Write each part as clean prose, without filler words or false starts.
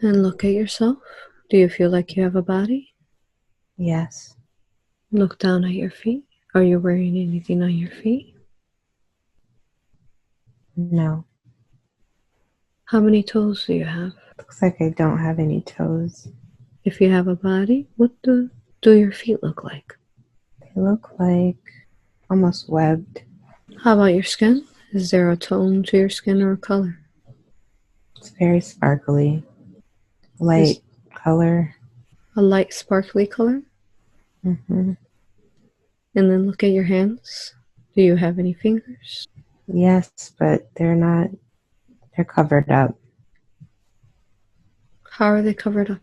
And look at yourself. Do you feel like you have a body? Yes. Look down at your feet. Are you wearing anything on your feet? No. How many toes do you have? Looks like I don't have any toes. If you have a body, what do your feet look like? They look like almost webbed. How about your skin? Is there a tone to your skin or a color? It's very sparkly, Is light color. a light sparkly color? Hmm. And then look at your hands. Do you have any fingers? Yes, but they're not, they're covered up. How are they covered up?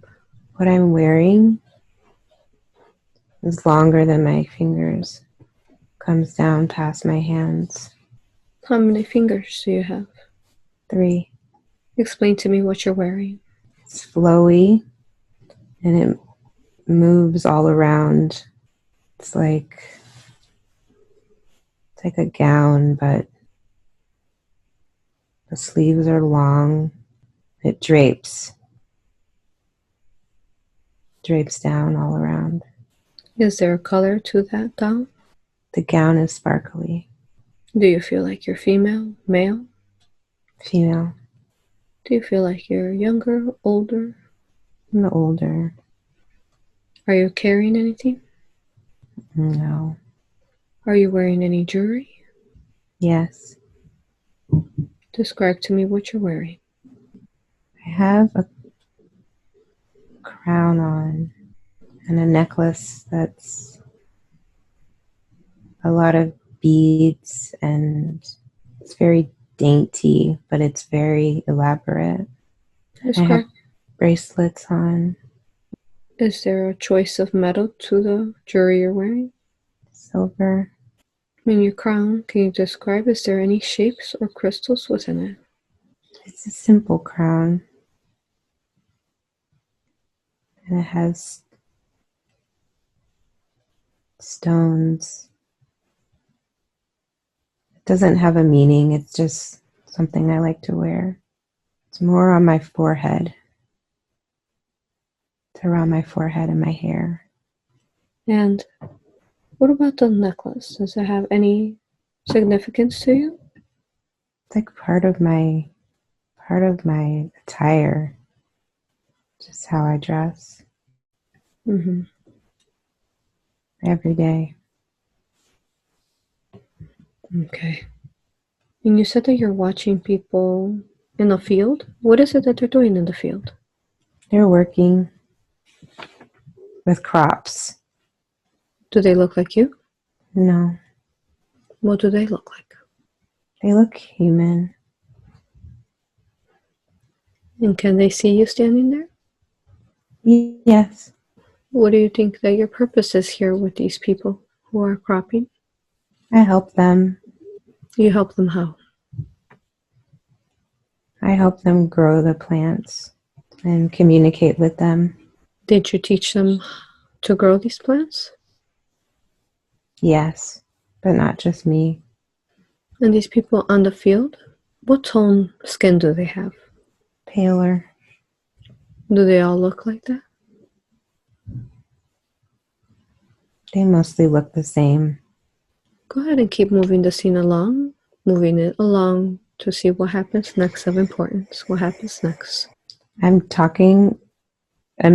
What I'm wearing is longer than my fingers, comes down past my hands. How many fingers do you have? 3. Explain to me what you're wearing. It's flowy and it moves all around. It's like a gown, but the sleeves are long. It drapes down all around. Is there a color to that gown? The gown is sparkly. Do you feel like you're female, male? Female. Do you feel like you're younger, older? I'm older. Are you carrying anything? No. Are you wearing any jewelry? Yes. Describe to me what you're wearing. I have a crown on and a necklace that's a lot of beads, and it's very dainty, but it's very elaborate. I have Describe. bracelets on, Is there a choice of metal to the jewelry you're wearing? silver. In your crown, can you describe, is there any shapes or crystals within it? It's a simple crown, and it has stones. It doesn't have a meaning, it's just something I like to wear. It's more on my forehead. It's around my forehead and my hair. And what about the necklace? Does it have any significance to you? It's like part of my attire, just how I dress Mm-hmm. every day. Okay. And you said that you're watching people in the field. What is it that they're doing in the field? They're working with crops. Do they look like you? No, What do they look like? they look human. And can they see you standing there? Yes, What do you think that your purpose is here with these people who are cropping? I help them. You help them how? I help them grow the plants and communicate with them. Did you teach them to grow these plants? Yes, but not just me. And these people on the field, what tone skin do they have? Paler. Do they all look like that? They mostly look the same. Go ahead and keep moving the scene along, moving it along to see what happens next of importance. What happens next? I'm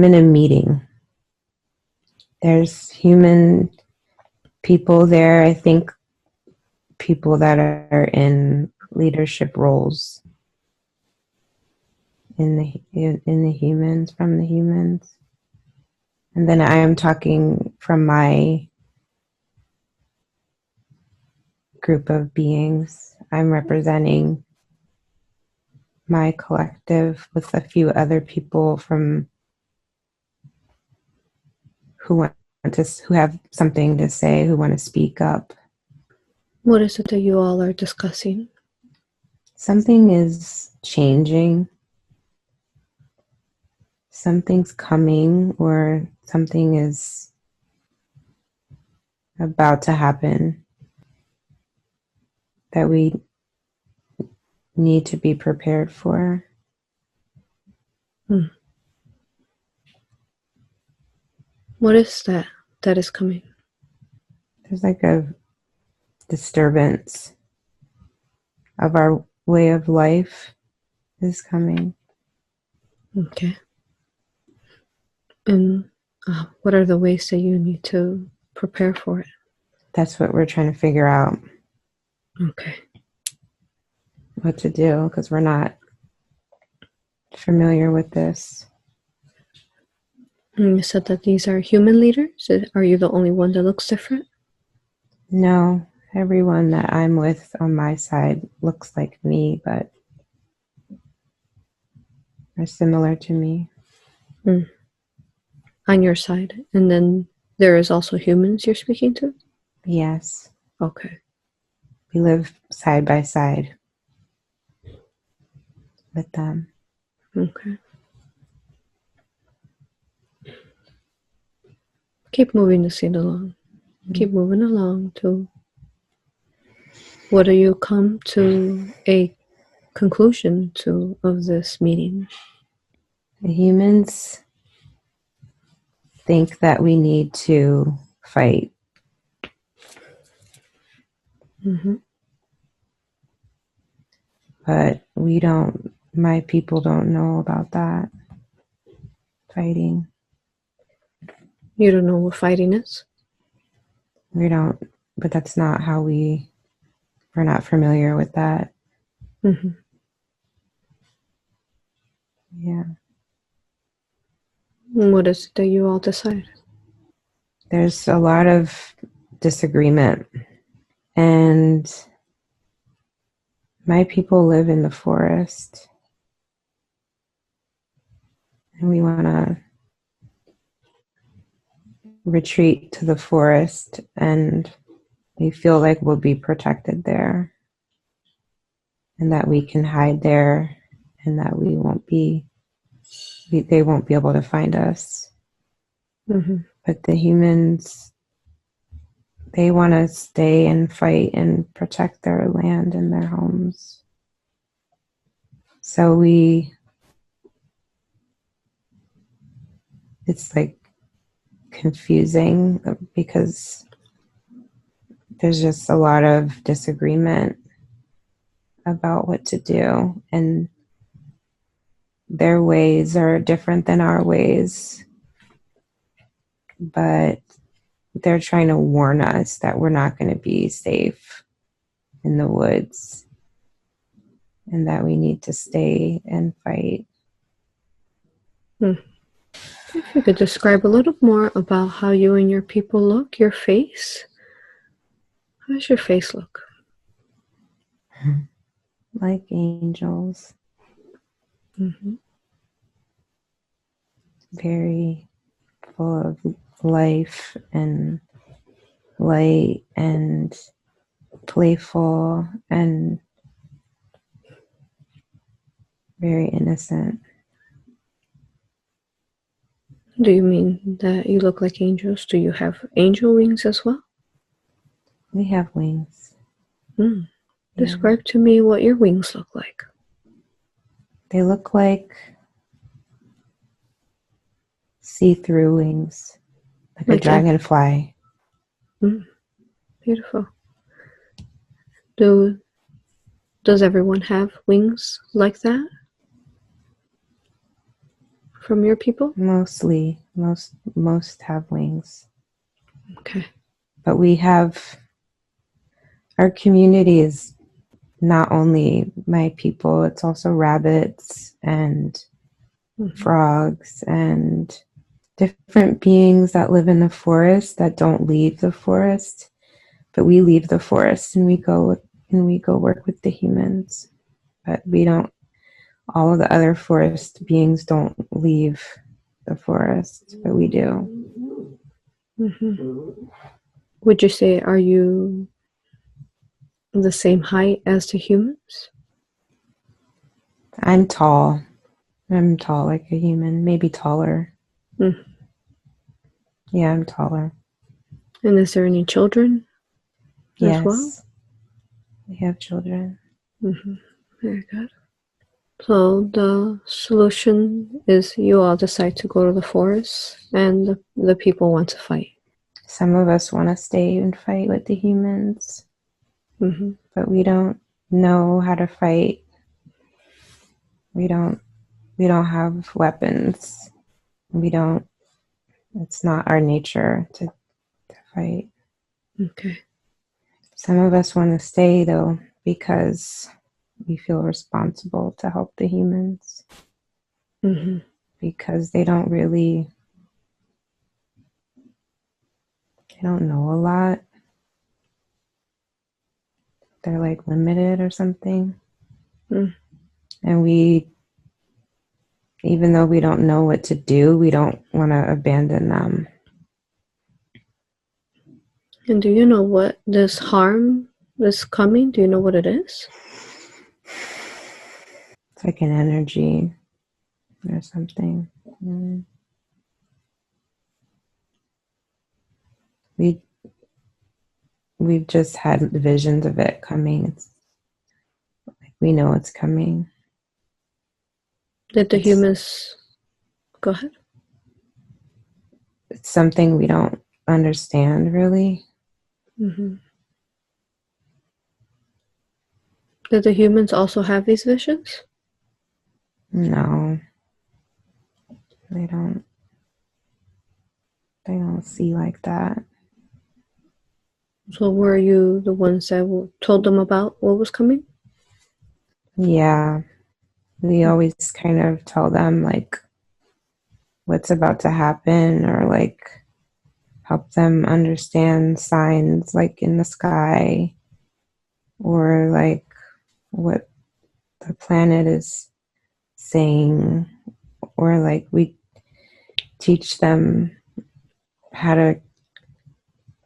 in a meeting. There's human people there. I think people that are in leadership roles in the humans, from the humans. And then I am talking from my group of beings. I'm representing my collective with a few other people from who who have something to say, who want to speak up. What is it that you all are discussing? Something is changing. Something's coming, or something is about to happen that we need to be prepared for. What is that is coming? There's like a disturbance of our way of life is coming. Okay. And what are the ways that you need to prepare for it? That's what we're trying to figure out. Okay. What to do, because we're not familiar with this. And you said that these are human leaders. Are you the only one that looks different? No, everyone that I'm with on my side looks like me, but are similar to me. Mm. On your side. And then there is also humans you're speaking to? Yes. Okay. We live side by side with them. Okay. Keep moving the scene along. Keep moving along to what do you come to a conclusion to of this meeting? The humans think that we need to fight. Mm-hmm. But we don't, my people don't know about that. Fighting. You don't know what fighting is? We don't, but that's not how we're not familiar with that. Mm-hmm. Yeah. And what is it that you all decide? There's a lot of disagreement. And my people live in the forest. And we want to retreat to the forest, and we feel like we'll be protected there, and that we can hide there, and that they won't be able to find us. Mm-hmm. But the humans, they want to stay and fight and protect their land and their homes. So it's like confusing because there's just a lot of disagreement about what to do, and their ways are different than our ways, but they're trying to warn us that we're not going to be safe in the woods and that we need to stay and fight. If you could describe a little more about how you and your people look, your face. How does your face look? Like angels. Mm-hmm. Very full of life and light and playful and very innocent. Do you mean that you look like angels? Do you have angel wings as well? We have wings. Mm. Yeah. Describe to me what your wings look like. They look like see-through wings, like a dragonfly. Beautiful. Does everyone have wings like that from your people? Mostly, most have wings. Okay. But we have, our community is not only my people, it's also rabbits and frogs and different beings that live in the forest that don't leave the forest. But we leave the forest and we go work with the humans. But we don't, all of the other forest beings don't leave the forest, but we do. Mm-hmm. Would you say, are you the same height as the humans? I'm tall. I'm tall like a human, maybe taller. Mm. Yeah, I'm taller. And is there any children as well? Yes, we have children. Mm-hmm. Very good. So the solution is you all decide to go to the forest and the people want to fight. Some of us want to stay and fight with the humans, but we don't know how to fight. We don't have weapons. It's not our nature to fight. Okay. Some of us want to stay though because we feel responsible to help the humans. Because they don't know a lot. They're like limited or something. And we, even though we don't know what to do, we don't want to abandon them. And do you know what this harm is coming? Do you know what it is? It's like an energy or something. We've just had visions of it coming. It's like we know it's coming. Did the humans go ahead? It's something we don't understand really. Did the humans also have these visions? No. They don't see like that. So were you the ones that told them about what was coming? Yeah. We always kind of tell them like what's about to happen, or like help them understand signs like in the sky, or like what the planet is saying, or like we teach them how to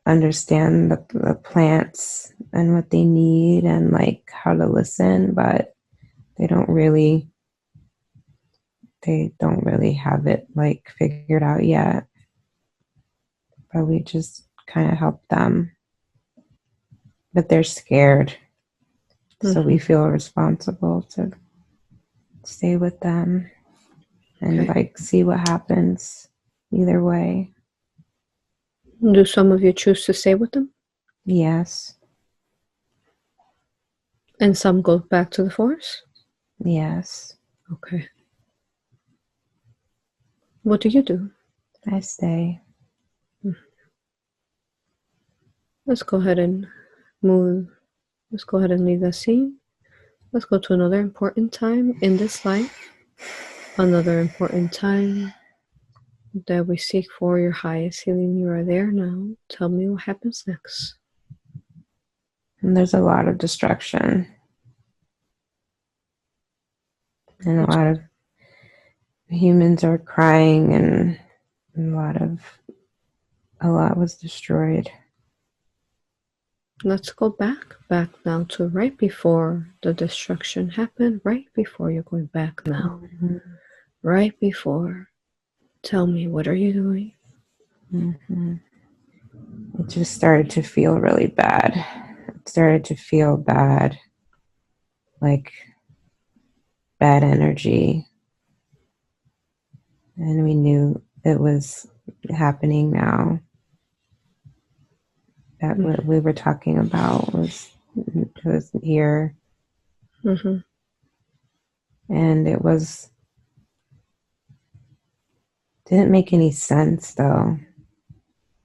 understand the plants and what they need, and like how to listen, but they don't really have it like figured out yet. But we just kind of help them. But they're scared. So we feel responsible to stay with them and like see what happens either way. Do some of you choose to stay with them? Yes. And some go back to the forest? Yes. Okay. What do you do? I stay. Let's go ahead and move. Let's go ahead and leave that scene. Let's go to another important time in this life. Another important time that we seek for your highest healing. You are there now. Tell me what happens next. And there's a lot of destruction. And a lot of humans are crying, and a lot was destroyed. Let's go back now to right before the destruction happened, right before you're going back now. Right before. Tell me, what are you doing? It just started to feel really bad. It started to feel bad, like bad energy. And we knew it was happening now. That what we were talking about was here. And it didn't make any sense though.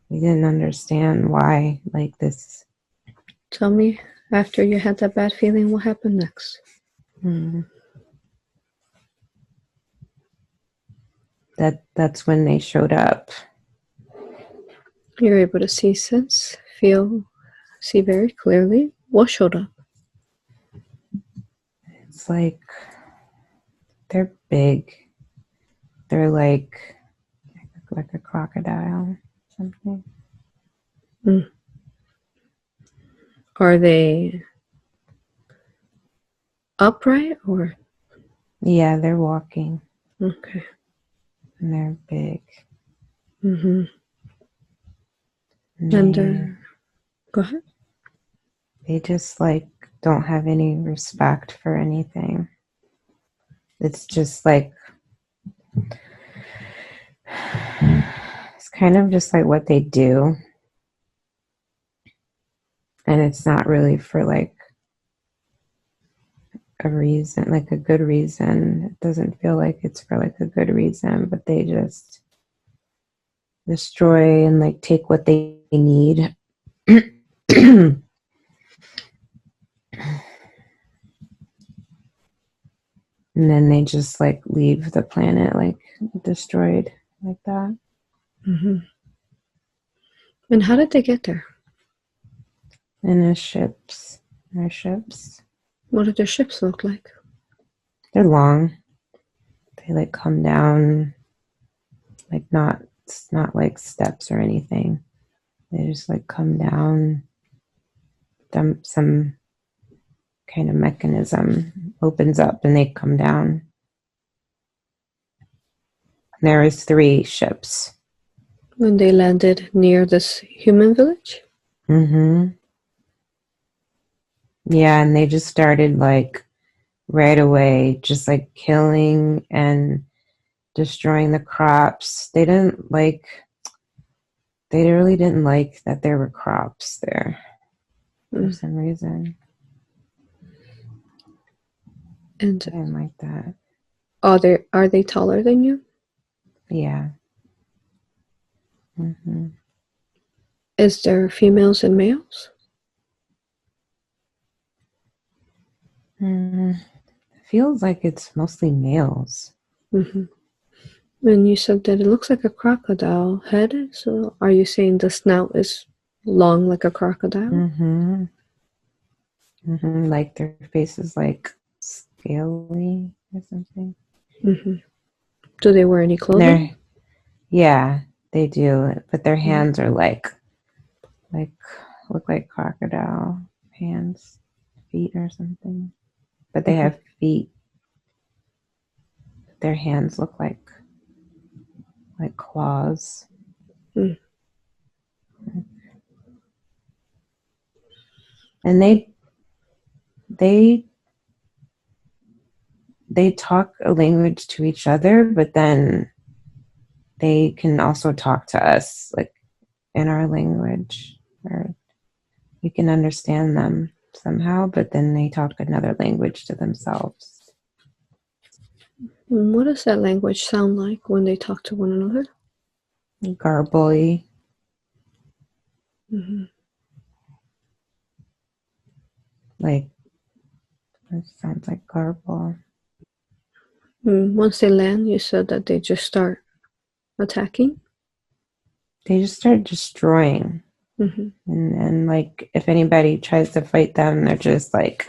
We didn't understand why like this. Tell me, after you had that bad feeling, what happened next? That's when they showed up. You're able to see, sense, feel, see very clearly what showed up. It's like they're big. They're like a crocodile, something. Are they upright or? Yeah, they're walking. Okay. And they're big. And go ahead. They just like don't have any respect for anything. it's just like, it's kind of just like what they do. And it's not really for like a reason, like a good reason. It doesn't feel like it's for like a good reason, but they just destroy and like take what they need. And then they just like leave the planet like destroyed like that. Mm-hmm. And how did they get there? In the ships. Their ships. What did their ships look like? They're long. They like come down like not, it's not like steps or anything. They just like come down, dump some kind of mechanism opens up and they come down. There is 3 ships. When they landed near this human village? Mm-hmm. Yeah, and they just started like right away, just like killing and destroying the crops. They really didn't like that there were crops there for some reason. And They didn't like that. are they taller than you? Yeah. Mm-hmm. Is there females and males? Feels like it's mostly males. Mm-hmm. And you said that it looks like a crocodile head. So are you saying the snout is long like a crocodile? Mm-hmm. Mm-hmm. Like their face is like scaly or something. Mm-hmm. Do they wear any clothing? Yeah, they do, but their hands are like look like crocodile hands, feet or something. But they have feet. Their hands look like claws. Mm. And they talk a language to each other, but then they can also talk to us like in our language, or we can understand them somehow, but then they talk another language to themselves. What does that language sound like when they talk to one another? Garbly. Mm-hmm. Like, it sounds like garble. Once they land, you said that they just start attacking. They just start destroying. Mm-hmm. And like, if anybody tries to fight them, they're just like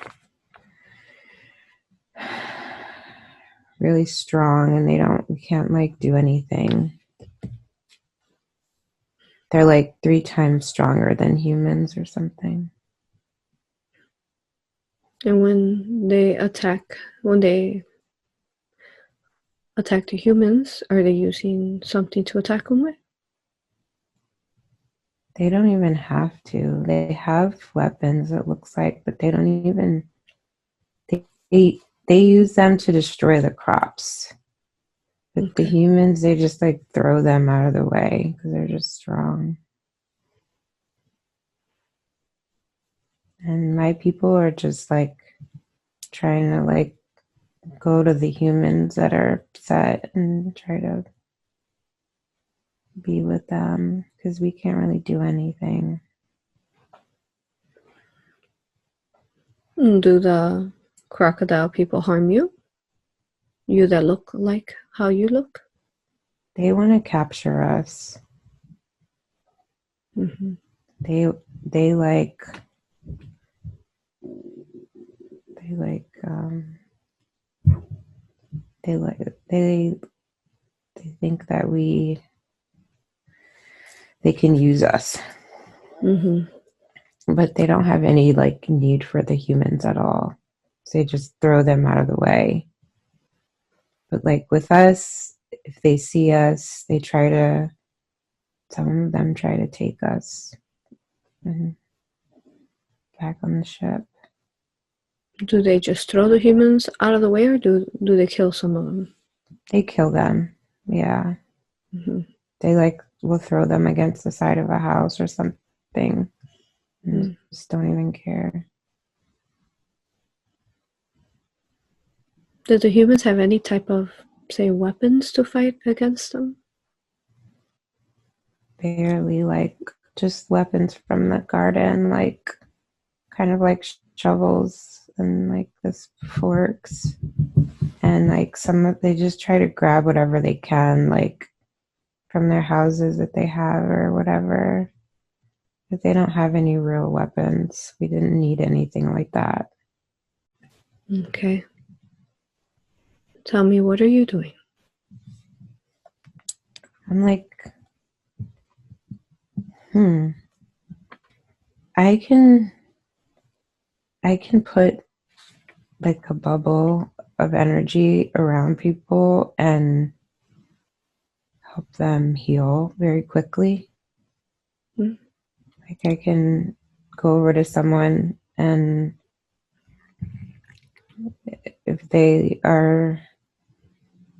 really strong and we can't like do anything. They're like 3 times stronger than humans or something. And when they attack the humans, are they using something to attack them with? They don't even have to. They have weapons, it looks like, but they don't even. They use them to destroy the crops. But the humans, they just like throw them out of the way because they're just strong. And my people are just like trying to like go to the humans that are upset and try to be with them because we can't really do anything. Do the crocodile people harm you? You that look like how you look? They want to capture us. Mm-hmm. They like they like they like they think that they can use us. Mm-hmm. But they don't have any like need for the humans at all. So they just throw them out of the way. But like with us, if they see us, some of them try to take us back on the ship. Do they just throw the humans out of the way, or do they kill some of them? They kill them. Yeah. Mm-hmm. They will throw them against the side of a house or something and just don't even care. Do the humans have any type of, say, weapons to fight against them? Barely, just weapons from the garden, kind of like shovels and this forks. And they just try to grab whatever they can, from their houses that they have or whatever. But they don't have any real weapons. We didn't need anything like that. Okay. Tell me, what are you doing? I'm I can put a bubble of energy around people and help them heal very quickly. I can go over to someone, and if they are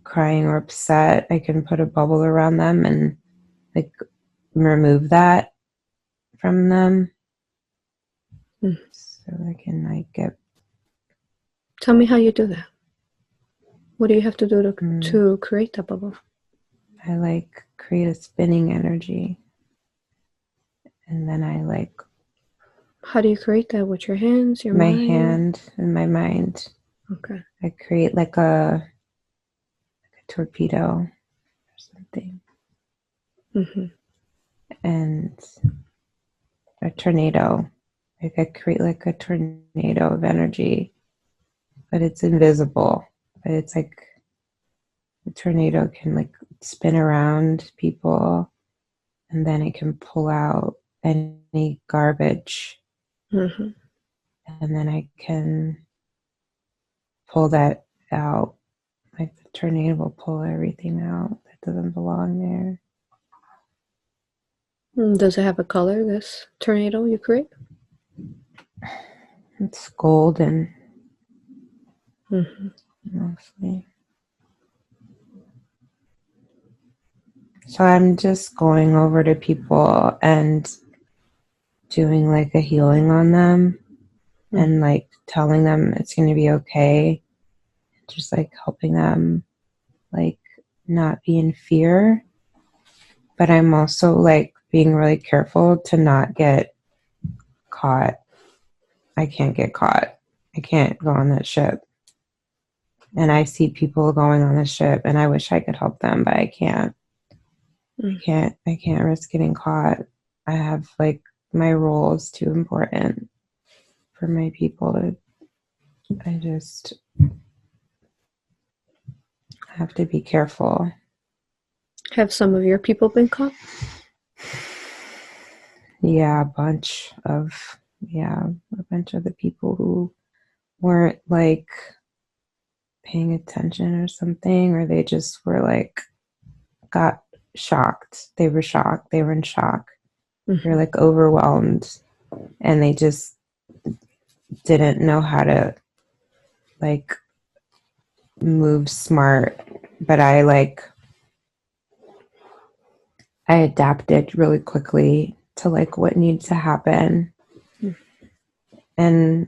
crying or upset, I can put a bubble around them and remove that from them. So I can get. Tell me how you do that. What do you have to do to create that bubble? I create a spinning energy, and then I How do you create that? With your hands, your my mind? hand and my mind. Okay. I create a torpedo or something, and a tornado. I create a tornado of energy, but it's invisible. But it's the tornado can spin around people, and then it can pull out any garbage, and then I can pull that out. The tornado will pull everything out that doesn't belong there. Does it have a color, this tornado you create? It's golden, mostly. So I'm just going over to people and doing a healing on them, and telling them it's going to be okay. Just helping them not be in fear. But I'm also being really careful to not get caught. I can't get caught. I can't go on that ship. And I see people going on the ship, and I wish I could help them, but I can't. I can't risk getting caught. I have my role is too important for my people to. I just have to be careful. Have some of your people been caught? Yeah, a bunch of the people who weren't paying attention or something, or they just were got shocked. They were shocked. They were in shock. They're overwhelmed, and they just didn't know how to move smart. But I adapted really quickly to what needed to happen. And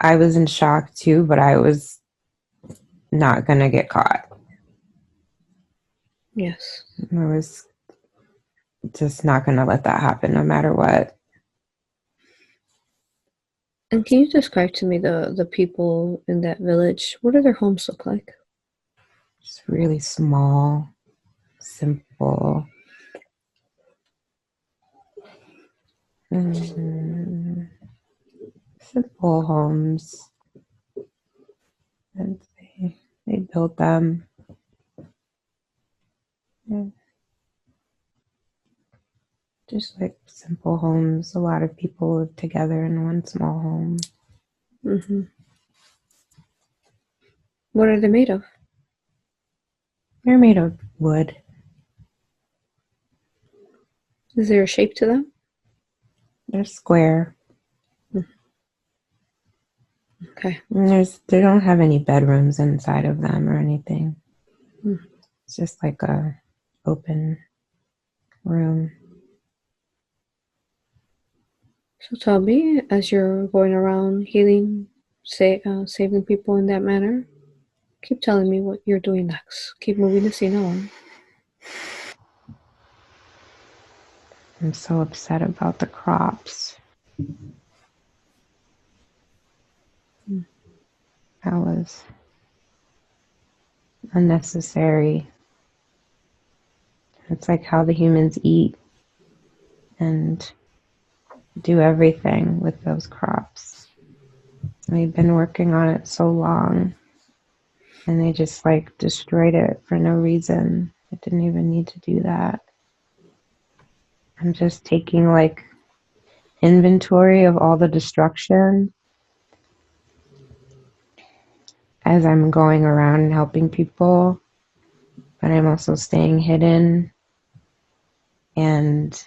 I was in shock too, but I was not going to get caught. Yes. I was just not going to let that happen no matter what. And can you describe to me the people in that village? What do their homes look like? Just really small, simple. Simple homes. And they built them. Yeah. Just simple homes. A lot of people live together in one small home. What are they made of? They're made of wood. Is there a shape to them? They're square. Okay. And they don't have any bedrooms inside of them or anything. It's just like a open room. So tell me, as you're going around healing, saving people in that manner, keep telling me what you're doing next. Keep moving the scene along. I'm so upset about the crops. That was unnecessary. It's like how the humans eat and do everything with those crops. We've been working on it so long, and they just like destroyed it for no reason. It didn't even need to do that. I'm just taking like inventory of all the destruction as I'm going around and helping people, but I'm also staying hidden, and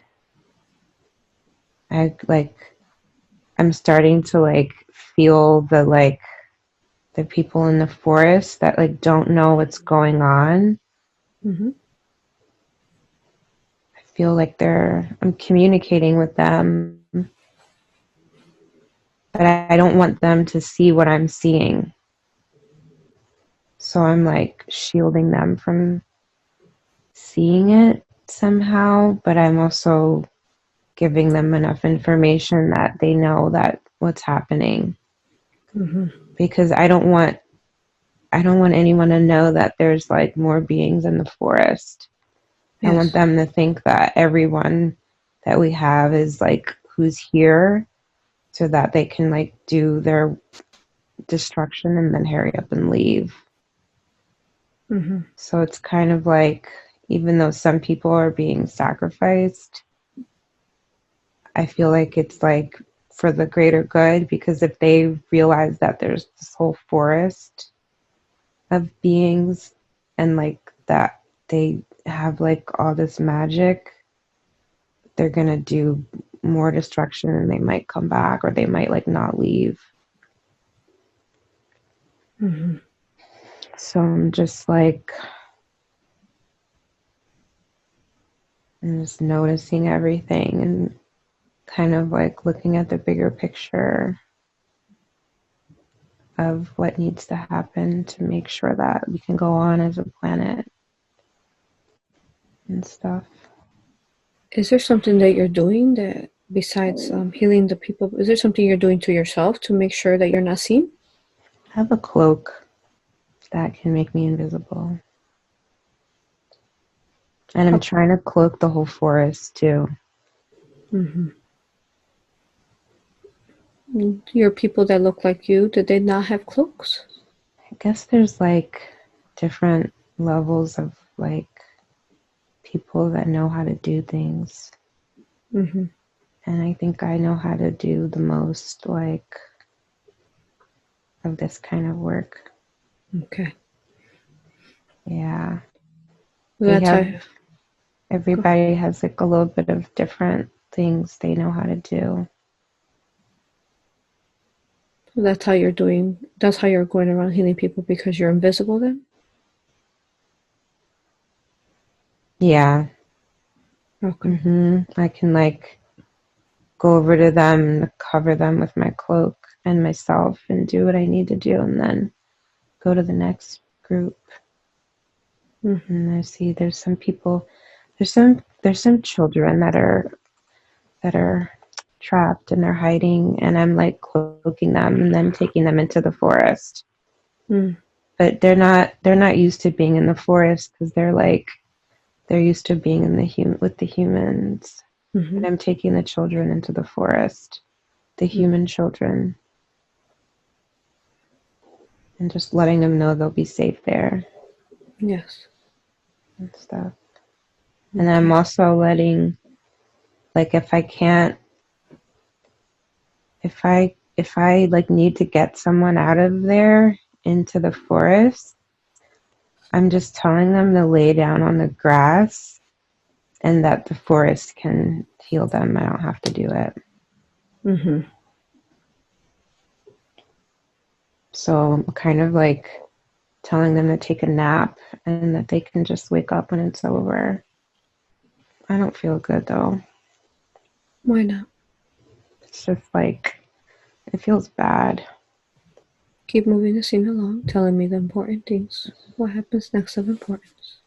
I'm starting to like feel the people in the forest that like don't know what's going on. Mm-hmm. I feel like I'm communicating with them, but I don't want them to see what I'm seeing. So I'm like shielding them from seeing it somehow, but I'm also giving them enough information that they know that what's happening. Mm-hmm. Because I don't want anyone to know that there's like more beings in the forest. I want Yes. them to think that everyone that we have is like who's here so that they can like do their destruction and then hurry up and leave. Mm-hmm. So it's kind of like, even though some people are being sacrificed, I feel like it's like for the greater good, because if they realize that there's this whole forest of beings and like that they have like all this magic, they're gonna do more destruction and they might come back or they might like not leave. Mm-hmm. So I'm just noticing everything and kind of like looking at the bigger picture of what needs to happen to make sure that we can go on as a planet and stuff. Is there something that you're doing that besides healing the people? Is there something you're doing to yourself to make sure that you're not seen? I have a cloak that can make me invisible. And I'm How? trying to cloak the whole forest too. Mm-hmm. Your people that look like you, did they not have cloaks? I guess there's like different levels of like people that know how to do things. Mm-hmm. And I think I know how to do the most like of this kind of work. Okay. Yeah. We That's have how. Go. everybody has like a little bit of different things they know how to do. That's how you're doing. That's how you're going around healing people because you're invisible. Then. Yeah. Okay. I can like go over to them, cover them with my cloak and myself and do what I need to do and then go to the next group. Mm. And I see there's some people, there's some children that are trapped and they're hiding, and I'm like cloaking them and then taking them into the forest. Mm. But they're not used to being in the forest because they're used to being in with the humans. Mm-hmm. But I'm taking the children into the forest, the human children, and just letting them know they'll be safe there Yes. and stuff. And I'm Okay. also letting, like, if I like need to get someone out of there into the forest, I'm just telling them to lay down on the grass and that the forest can heal them. I don't have to do it. Mm-hmm. So I'm kind of like telling them to take a nap and that they can just wake up when it's over. I don't feel good though. Why not? It's just like, it feels bad. Keep moving the scene along, telling me the important things. What happens next of importance?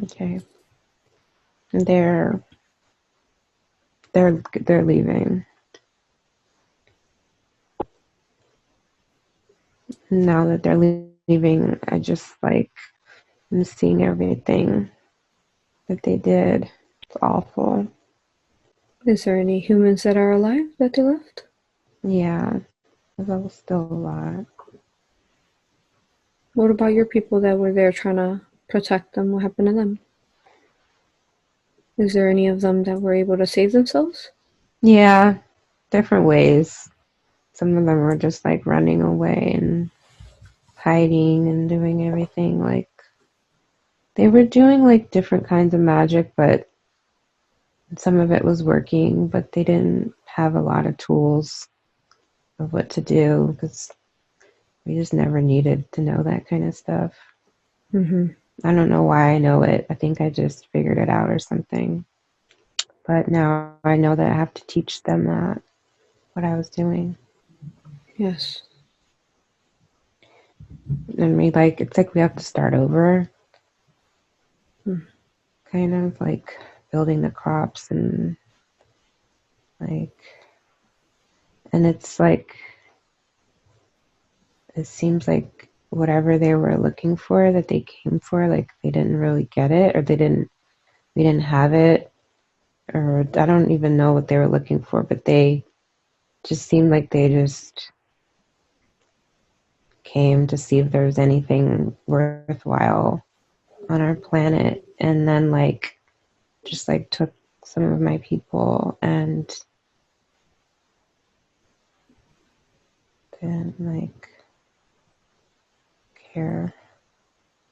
Okay. They're they're leaving. Now that they're leaving, I just like I'm seeing everything that they did. It's awful. Is there any humans that are alive that they left? Yeah, there's still a lot. What about your people that were there trying to protect them? What happened to them? Is there any of them that were able to save themselves? Yeah, different ways. Some of them were just like running away and hiding and doing everything. Like they were doing like different kinds of magic, but some of it was working, but they didn't have a lot of tools of what to do because we just never needed to know that kind of stuff. Mm-hmm. I don't know why I know it. I think I just figured it out or something. But now I know that I have to teach them that, what I was doing. Yes. And we like, it's like we have to start over, Mm. kind of like building the crops and like, and it's like, it seems like whatever they were looking for that they came for, like they didn't really get it or we didn't have it or I don't even know what they were looking for, but they just seemed like they just came to see if there was anything worthwhile on our planet and then like just like took some of my people and didn't like care.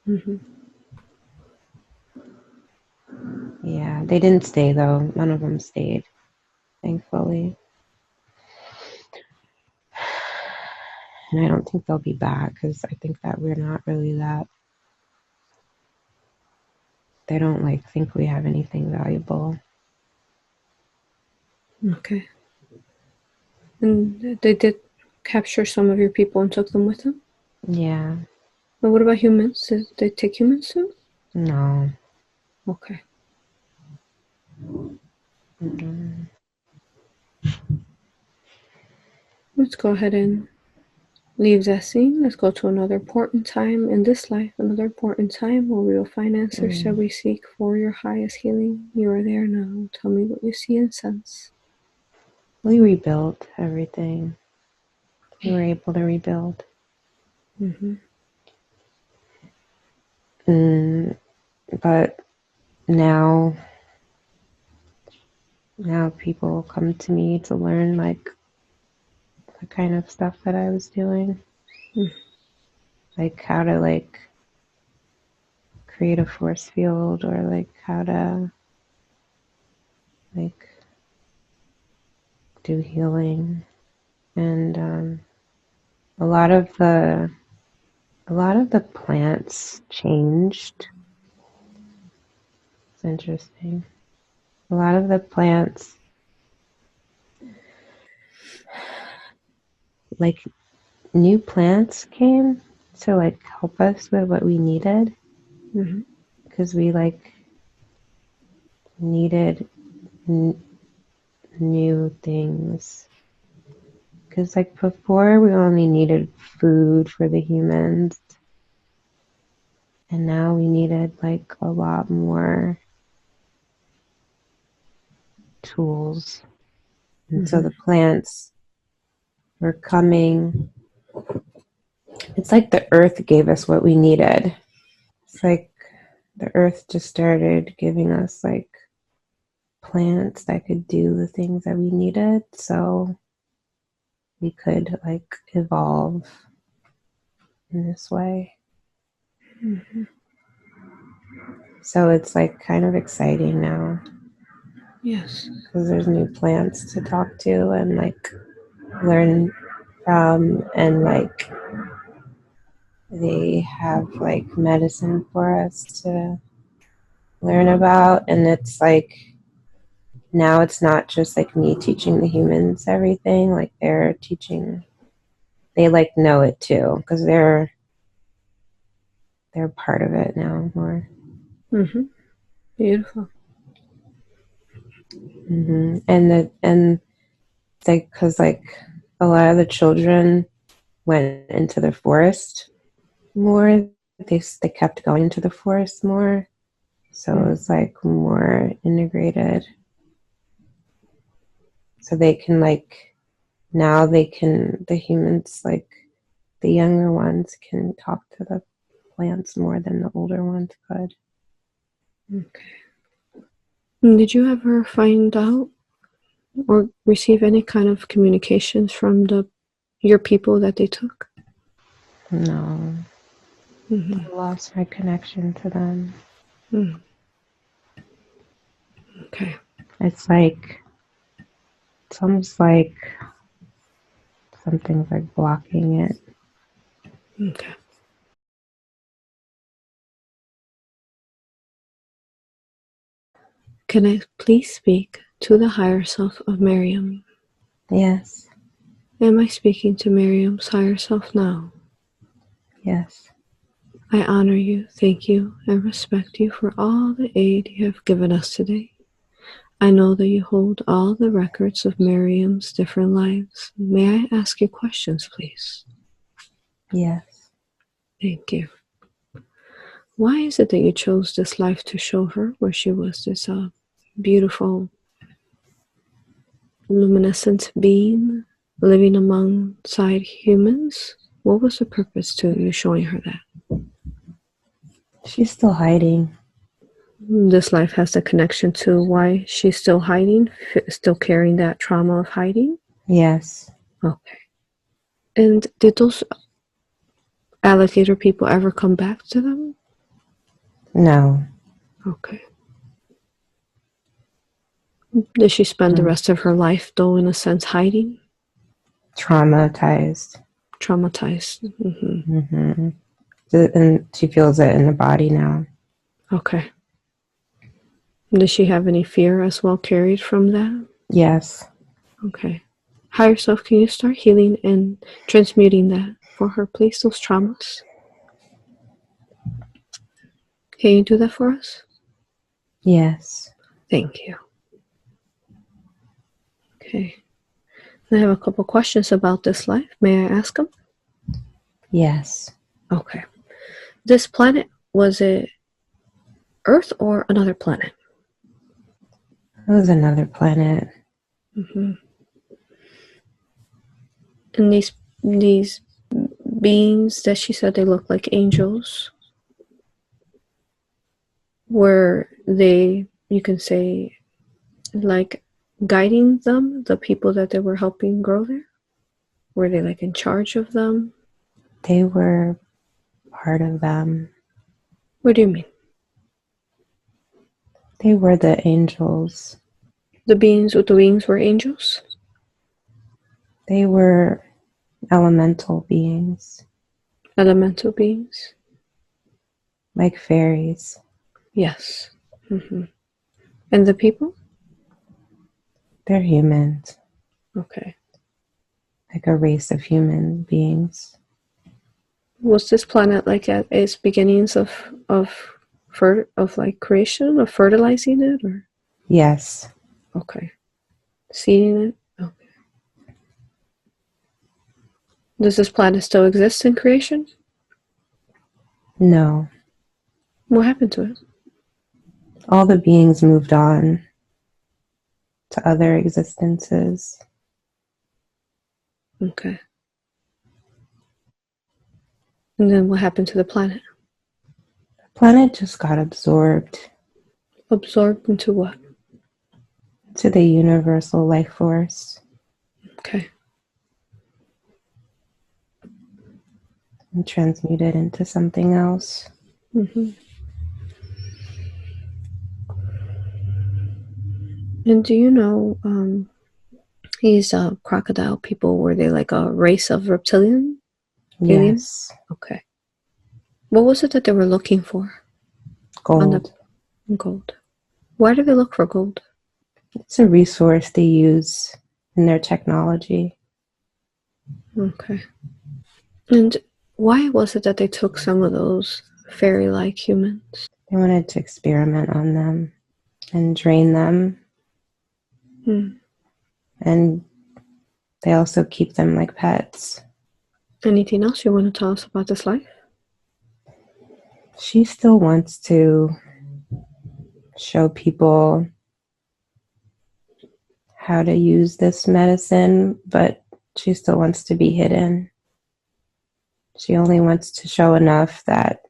Mm-hmm. Yeah, they didn't stay though. None of them stayed, thankfully. And I don't think they'll be back because I think that we're not really that. They don't like think we have anything valuable. Okay. And they did capture some of your people and took them with them? Yeah, But what about humans? Did they take humans too? no. Okay. Mm-mm. Let's go ahead and leave that scene. Let's go to another important time in this life, another important time where we will find answers that we seek for your highest healing. You are there now. Tell me what you see and sense. We rebuilt everything. We were able to rebuild. Mm-hmm. But now people come to me to learn like the kind of stuff that I was doing, Mm. like how to like create a force field or like how to like do healing and a lot of the plants changed. It's interesting. A lot of the plants like new plants came to like help us with what we needed Mm-hmm. because we like needed new things. Because like before we only needed food for the humans and now we needed like a lot more tools. And so Mm-hmm. the plants were coming. It's like the earth gave us what we needed. It's like the earth just started giving us like plants that could do the things that we needed so we could like evolve in this way. Mm-hmm. So it's like kind of exciting now Yes. because there's new plants to talk to and like learn from and like they have like medicine for us to learn about. And it's like, now it's not just like me teaching the humans everything, like they're teaching, they like know it too, because they're part of it now more. Mm-hmm. Beautiful. Mm-hmm. And like, because like a lot of the children went into the forest more, they kept going into the forest more, so it was like more integrated, so they can like, now they can, the humans, like the younger ones can talk to the plants more than the older ones could. Okay. And did you ever find out or receive any kind of communications from your people that they took? No. Mm-hmm. I lost my connection to them. Mm. Okay. It's like, it's almost like something's like blocking it. Okay. Can I please speak to the higher self of Maryam? Yes. Am I speaking to Maryam's higher self now? Yes. I honor you, thank you, and respect you for all the aid you have given us today. I know that you hold all the records of Maryam's different lives. May I ask you questions, please? Yes. Thank you. Why is it that you chose this life to show her where she was this beautiful, luminescent being living alongside humans? What was the purpose to you showing her that? She's still hiding. This life has a connection to why she's still hiding, still carrying that trauma of hiding? Yes. Okay. And did those alligator people ever come back to them? No. Okay. Did she spend the rest of her life, though, in a sense, hiding? Traumatized. Traumatized. Mm-hmm. Mm-hmm. And she feels it in the body now. Okay. Does she have any fear as well carried from that? Yes. Okay. Higher self, can you start healing and transmuting that for her, please? Those traumas. Can you do that for us? Yes. Thank you. Okay. I have a couple questions about this life. May I ask them? Yes. Okay. This planet, was it Earth or another planet? It was another planet. Mm-hmm. And these beings that she said they look like angels, were they, you can say, like guiding them, the people that they were helping grow there? Were they like in charge of them? They were part of them. What do you mean? They were the angels. The beings with the wings were angels? They were elemental beings, Elemental beings? like fairies. Yes. Mm-hmm. And the people? They're humans, Okay. like a race of human beings. Was this planet like at its beginnings of like creation, of fertilizing it, or Yes. okay, seeding it? Okay. Does this planet still exist in creation? No. What happened to it? All the beings moved on to other existences. Okay. And then what happened to the planet? The planet just got absorbed Absorbed into what? to the universal life force Okay. and transmuted into something else. Mm-hmm. And do you know these crocodile people, were they like a race of reptilian aliens? Yes. Okay. What was it that they were looking for? Gold. Gold. Why do they look for gold? It's a resource they use in their technology. Okay. And why was it that they took some of those fairy-like humans? They wanted to experiment on them and drain them. And they also keep them like pets. Anything else you want to tell us about this life? She still wants to show people how to use this medicine, but she still wants to be hidden. She only wants to show enough that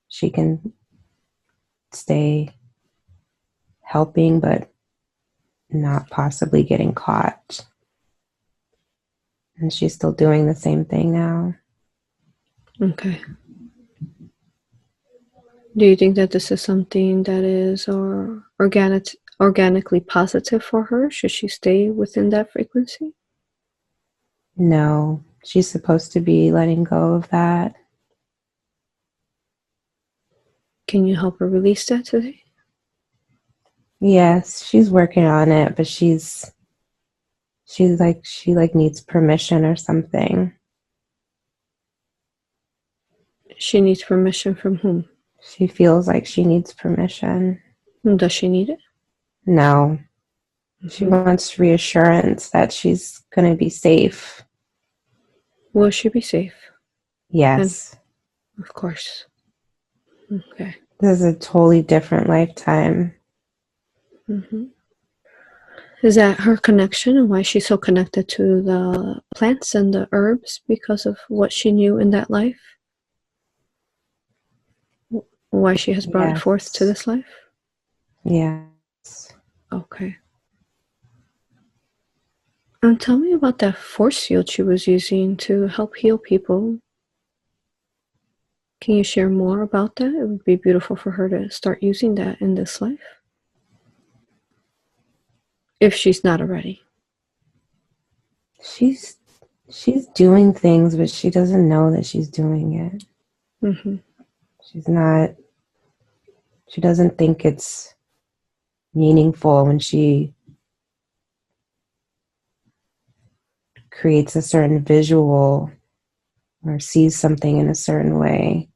she can stay helping, but not possibly getting caught. And she's still doing the same thing now. Okay. Do you think that this is something that is organically positive for her? Should she stay within that frequency? No, she's supposed to be letting go of that. Can you help her release that today? Yes, she's working on it, but she needs permission or something. She needs permission from whom? She feels like she needs permission. Does she need it? No. She wants reassurance that she's going to be safe. Will she be safe? Yes. And of course. Okay. This is a totally different lifetime. Is that her connection and why she's so connected to the plants and the herbs because of what she knew in that life? Why she has brought it forth to this life? Yes. Okay. And tell me about that force field she was using to help heal people. Can you share more about that? It would be beautiful for her to start using that in this life. If she's not already. She's doing things, but she doesn't know that she's doing it. She doesn't think it's meaningful when she creates a certain visual or sees something in a certain way.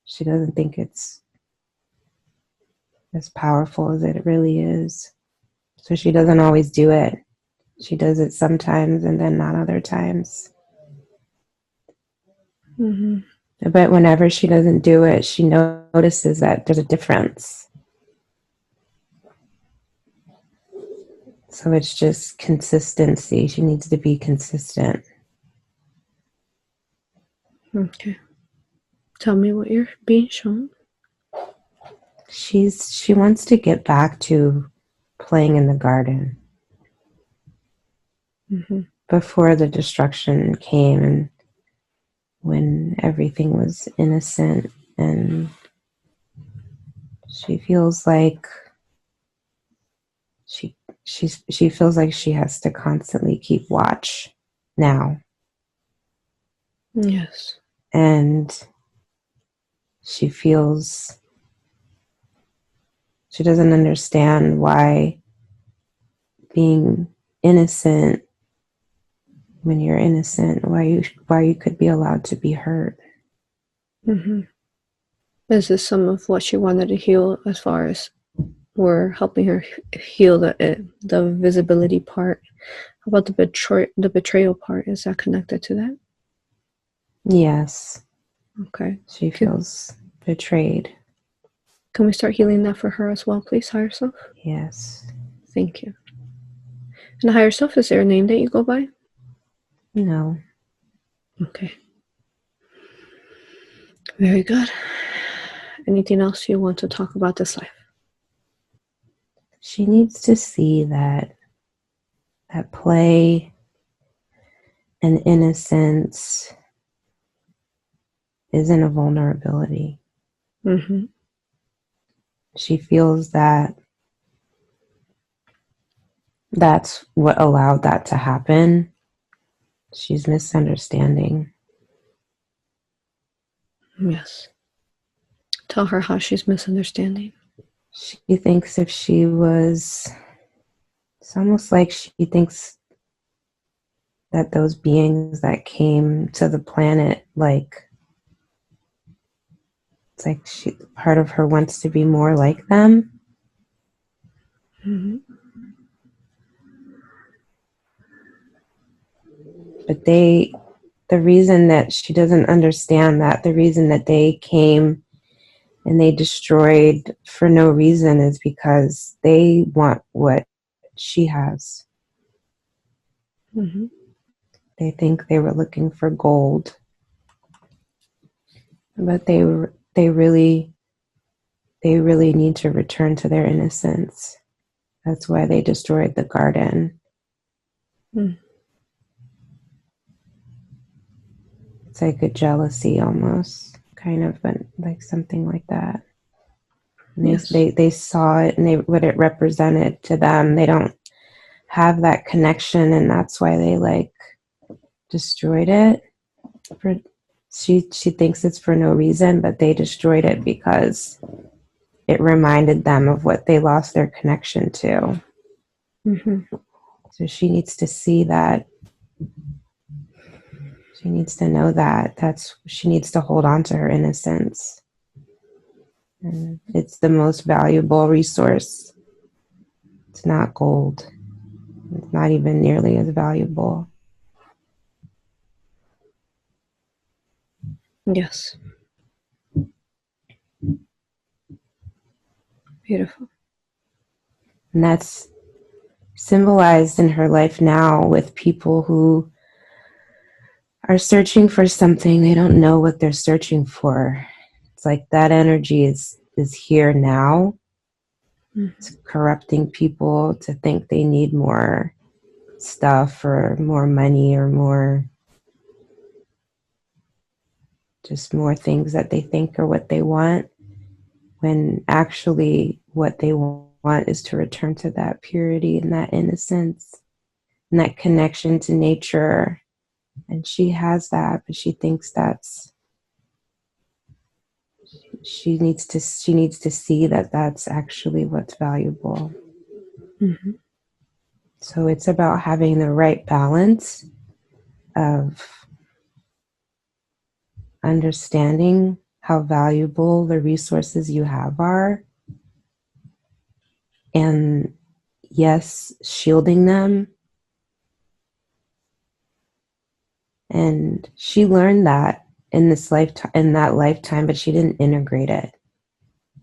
She doesn't think it's as powerful as it really is. So she doesn't always do it. She does it sometimes and then not other times. But whenever she doesn't do it, she notices that there's a difference. So it's just consistency. She needs to be consistent. Okay. Tell me what you're being shown. She wants to get back to playing in the garden. Before the destruction came and when everything was innocent, and she feels like she feels like she has to constantly keep watch now. Yes. And she feels she doesn't understand why being innocent, when you're innocent, why you could be allowed to be hurt. Is this some of what she wanted to heal as far as we're helping her heal the visibility part? How about the betrayal part? Is that connected to that? Yes. Okay. She feels betrayed. Can we start healing that for her as well, please, higher self? Yes. Thank you. And the higher self, is there a name that you go by? No. Okay. Very good. Anything else you want to talk about this life? She needs to see that play and innocence isn't a vulnerability. She feels that that's what allowed that to happen. She's misunderstanding. Yes. Tell her how she's misunderstanding. She thinks if she was, it's almost like she thinks that those beings that came to the planet, like, it's like part of her wants to be more like them. Mm-hmm. But the reason that she doesn't understand that, the reason that they came and they destroyed for no reason is because they want what she has. Mm-hmm. They think they were looking for gold, but they really need to return to their innocence. That's why they destroyed the garden. Mm. It's like a jealousy almost, kind of, but like something like that. And Yes. they saw it and what it represented to them. They don't have that connection, and that's why they like destroyed it. She thinks it's for no reason, but they destroyed it because it reminded them of what they lost their connection to. Mm-hmm. So she needs to see that. She needs to know that she needs to hold on to her innocence. And it's the most valuable resource. It's not gold. It's not even nearly as valuable. Yes. Beautiful. And that's symbolized in her life now with people who are searching for something. They don't know what they're searching for. It's like that energy is here now. Mm-hmm. It's corrupting people to think they need more stuff or more money or more, just more things that they think are what they want, when actually what they want is to return to that purity and that innocence and that connection to nature. And she has that, but she thinks she needs to see that that's actually what's valuable. Mm-hmm. So it's about having the right balance of understanding how valuable the resources you have are, and yes, shielding them. And she learned that in that lifetime, but she didn't integrate it.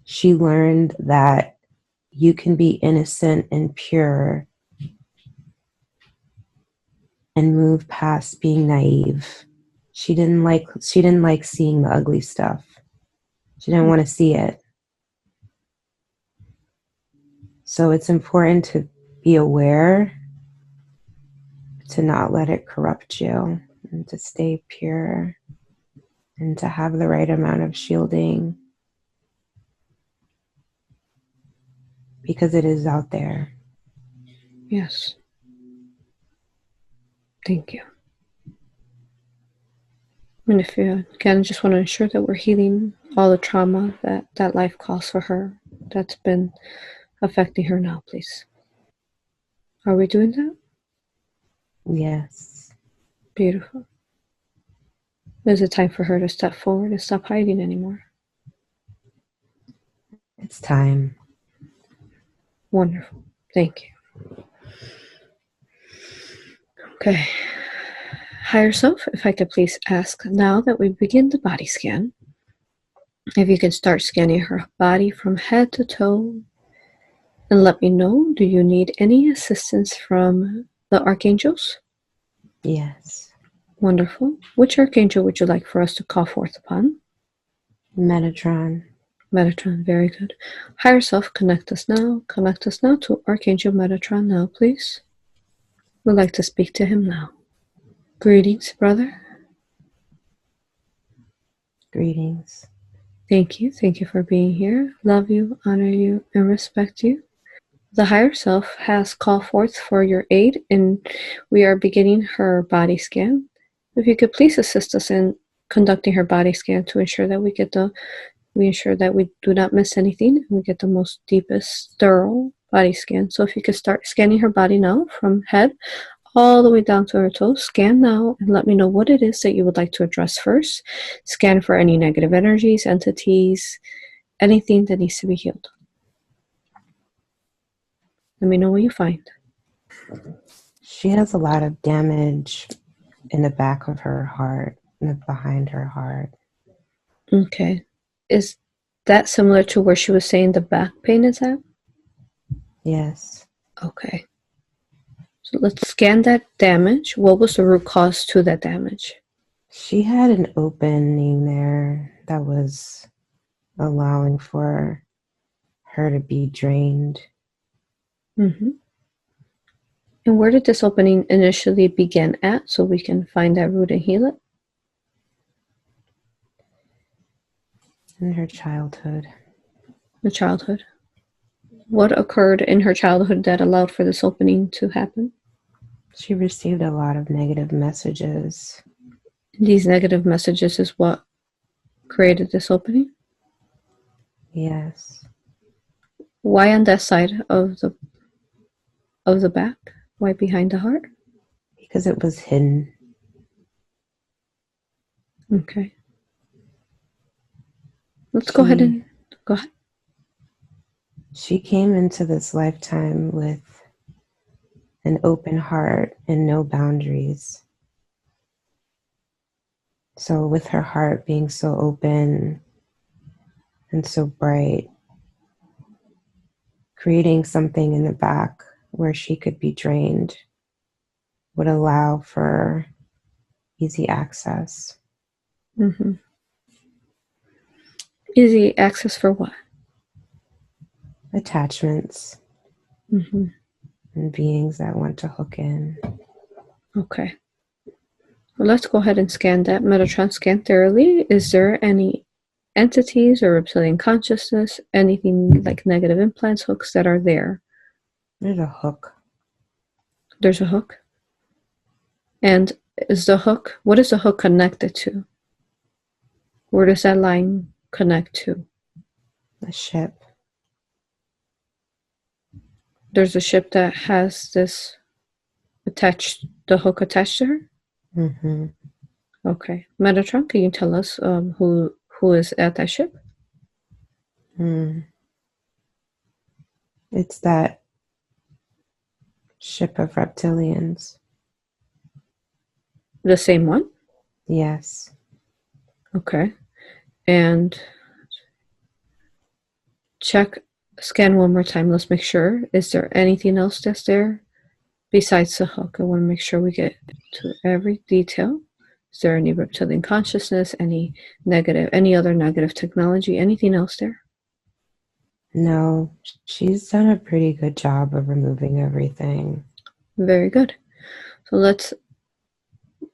She learned that you can be innocent and pure and move past being naive. She didn't like seeing the ugly stuff. She didn't want to see it. So it's important to be aware, to not let it corrupt you, and to stay pure and to have the right amount of shielding, because it is out there. Yes. Thank you. And if you can, just want to ensure that we're healing all the trauma that life caused for her that's been affecting her now, please. Are we doing that? Yes. Beautiful. Is it time for her to step forward and stop hiding anymore? It's time. Wonderful. Thank you. Okay. Higher self, if I could please ask now that we begin the body scan, if you can start scanning her body from head to toe and let me know, do you need any assistance from the archangels? Yes. Wonderful. Which archangel would you like for us to call forth upon? Metatron. Metatron, very good. Higher self, connect us now. Connect us now to Archangel Metatron now, please. We'd like to speak to him now. Greetings, brother. Greetings. Thank you. Thank you for being here. Love you, honor you, and respect you. The higher self has called forth for your aid, and we are beginning her body scan. If you could please assist us in conducting her body scan to ensure that we do not miss anything, and we get the most deepest, thorough body scan. So if you could start scanning her body now from head all the way down to her toes. Scan now and let me know what it is that you would like to address first. Scan for any negative energies, entities, anything that needs to be healed. Let me know what you find. She has a lot of damage in the back of her heart, behind her heart. Okay. Is that similar to where she was saying the back pain is at? Yes. Okay. So let's scan that damage. What was the root cause to that damage? She had an opening there that was allowing for her to be drained. Mm-hmm. And where did this opening initially begin at, so we can find that root and heal it? In her childhood. The childhood. What occurred in her childhood that allowed for this opening to happen? She received a lot of negative messages. These negative messages is what created this opening? Yes. Why on that side of the back? Why behind the heart? Because it was hidden. Okay. Let's go ahead. She came into this lifetime with an open heart and no boundaries. So with her heart being so open and so bright, creating something in the back where she could be drained would allow for easy access. Mm-hmm. Easy access for what? Attachments. Mm-hmm. And beings that want to hook in. Okay. Well, let's go ahead and scan that. Metatron scan thoroughly. Is there any entities or reptilian consciousness, anything like negative implants, hooks that are there? There's a hook. There's a hook. And what is the hook connected to? Where does that line connect to? A ship. There's a ship that has this the hook attached to her? Mm-hmm. Okay. Metatron, can you tell us who is at that ship? It's that ship of reptilians. The same one? Yes. Okay. And scan one more time. Let's make sure. Is there anything else that's there besides the hook? I want to make sure we get to every detail. Is there any reptilian consciousness, any other negative technology, anything else there? No, she's done a pretty good job of removing everything. Very good. So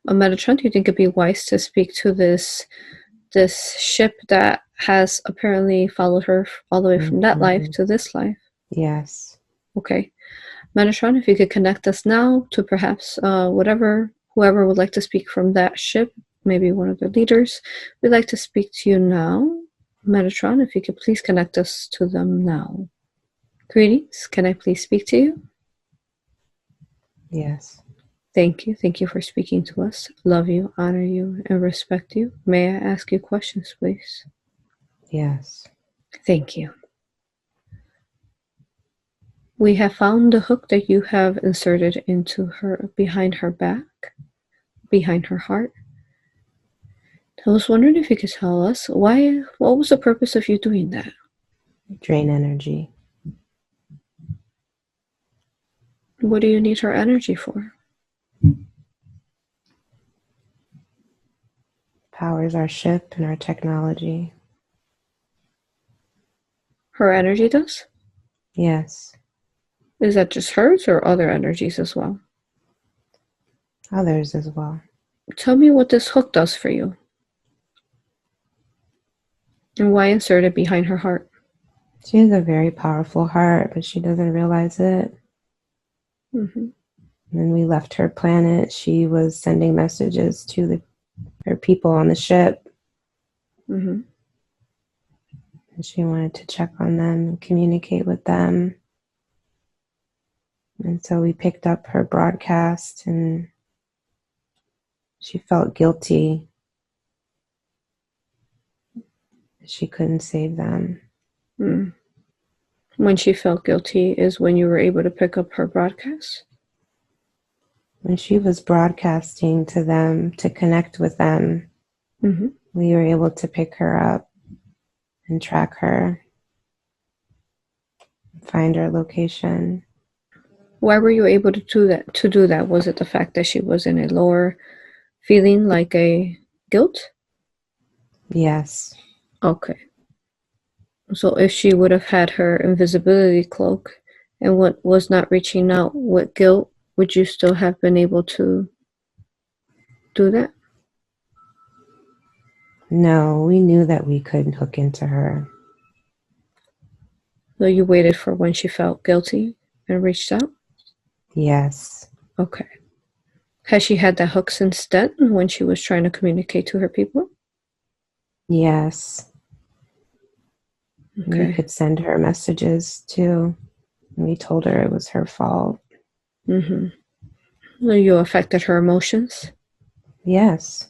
Metatron, do you think it'd be wise to speak to this ship that has apparently followed her all the way from that life to this life? Yes. Okay. Metatron, if you could connect us now to perhaps whoever would like to speak from that ship, maybe one of the leaders, we'd like to speak to you now. Metatron, if you could please connect us to them now. Greetings, can I please speak to you? Yes. Thank you. Thank you for speaking to us. Love you, honor you, and respect you. May I ask you questions, please? Yes. Thank you. We have found the hook that you have inserted into her, behind her back, behind her heart. I was wondering if you could tell us what was the purpose of you doing that? Drain energy. What do you need her energy for? Powers our ship and our technology. Her energy does? Yes. Is that just hers or other energies as well? Others as well. Tell me what this hook does for you. And why insert it behind her heart? She has a very powerful heart, but she doesn't realize it. Mm-hmm. When we left her planet, she was sending messages to her people on the ship. Mm-hmm. And she wanted to check on them and communicate with them. And so we picked up her broadcast, and she felt guilty. She couldn't save them. Mm. When she felt guilty is when you were able to pick up her broadcast? When she was broadcasting to them to connect with them, mm-hmm. we were able to pick her up and track her, find her location. Why were you able to do that? Was it the fact that she was in a lower feeling, like a guilt? Yes. Okay. So if she would have had her invisibility cloak and what was not reaching out with guilt, would you still have been able to do that? No, we knew that we couldn't hook into her. So you waited for when she felt guilty and reached out? Yes. Okay. Has she had that hook since then when she was trying to communicate to her people? Yes. Okay. We could send her messages too. We told her it was her fault. Mm-hmm. So you affected her emotions? Yes.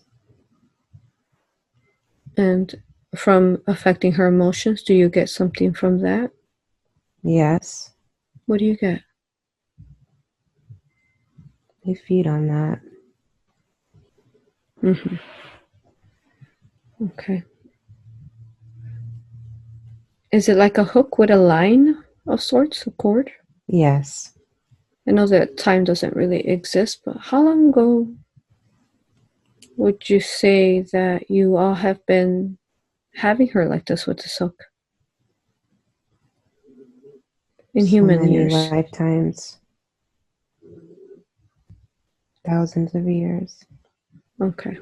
And from affecting her emotions, do you get something from that? Yes. What do you get? We feed on that. Mm-hmm. Okay. Is it like a hook with a line of sorts, a cord? Yes. I know that time doesn't really exist, but how long ago would you say that you all have been having her like this with this hook? In So human many years. lifetimes. Thousands of years. Okay.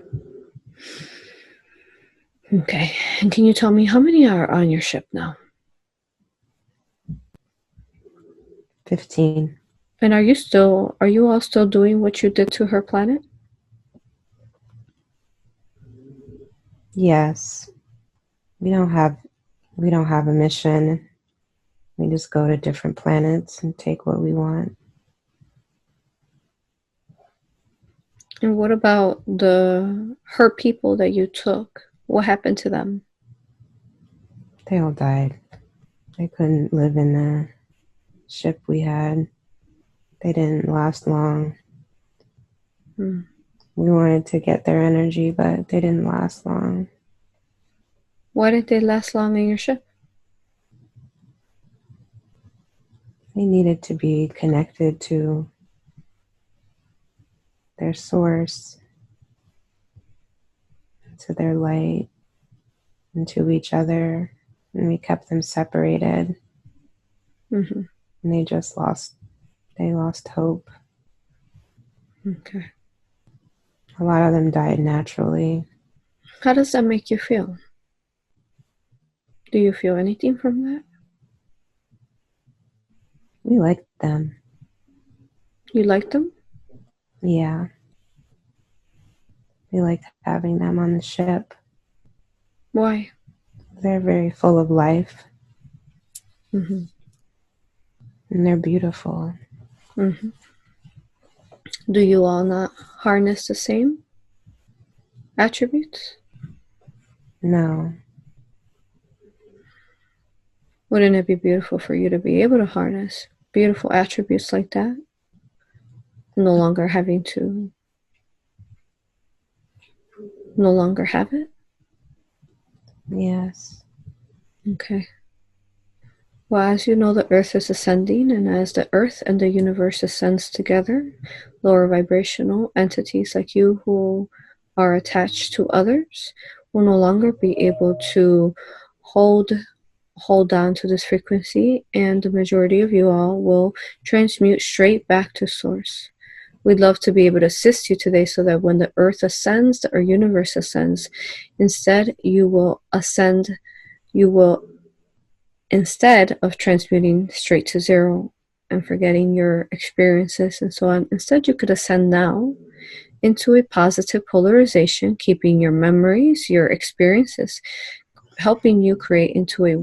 Okay. And can you tell me how many are on your ship now? 15. And are you all still doing what you did to her planet? Yes. We don't have a mission. We just go to different planets and take what we want. And what about her people that you took? What happened to them? They all died. They couldn't live in the ship we had. They didn't last long. Hmm. We wanted to get their energy, but they didn't last long. Why didn't they last long in your ship? They needed to be connected to their source, to their light, and to each other. And we kept them separated. Mm-hmm. And they lost hope. Okay. A lot of them died naturally. How does that make you feel? Do you feel anything from that? We liked them. You like them? Yeah. We liked having them on the ship. Why? They're very full of life. Mm-hmm. And they're beautiful. Mm-hmm. Do you all not harness the same attributes? No. Wouldn't it be beautiful for you to be able to harness beautiful attributes like that? No longer having to, no longer have it? Yes. Okay. Well, as you know, the earth is ascending, and as the earth and the universe ascends together, lower vibrational entities like you who are attached to others will no longer be able to hold down to this frequency, and the majority of you all will transmute straight back to source. We'd love to be able to assist you today so that when the earth ascends, the universe ascends. Instead, you will, instead of transmuting straight to zero and forgetting your experiences and so on, instead you could ascend now into a positive polarization, keeping your memories, your experiences, helping you create into a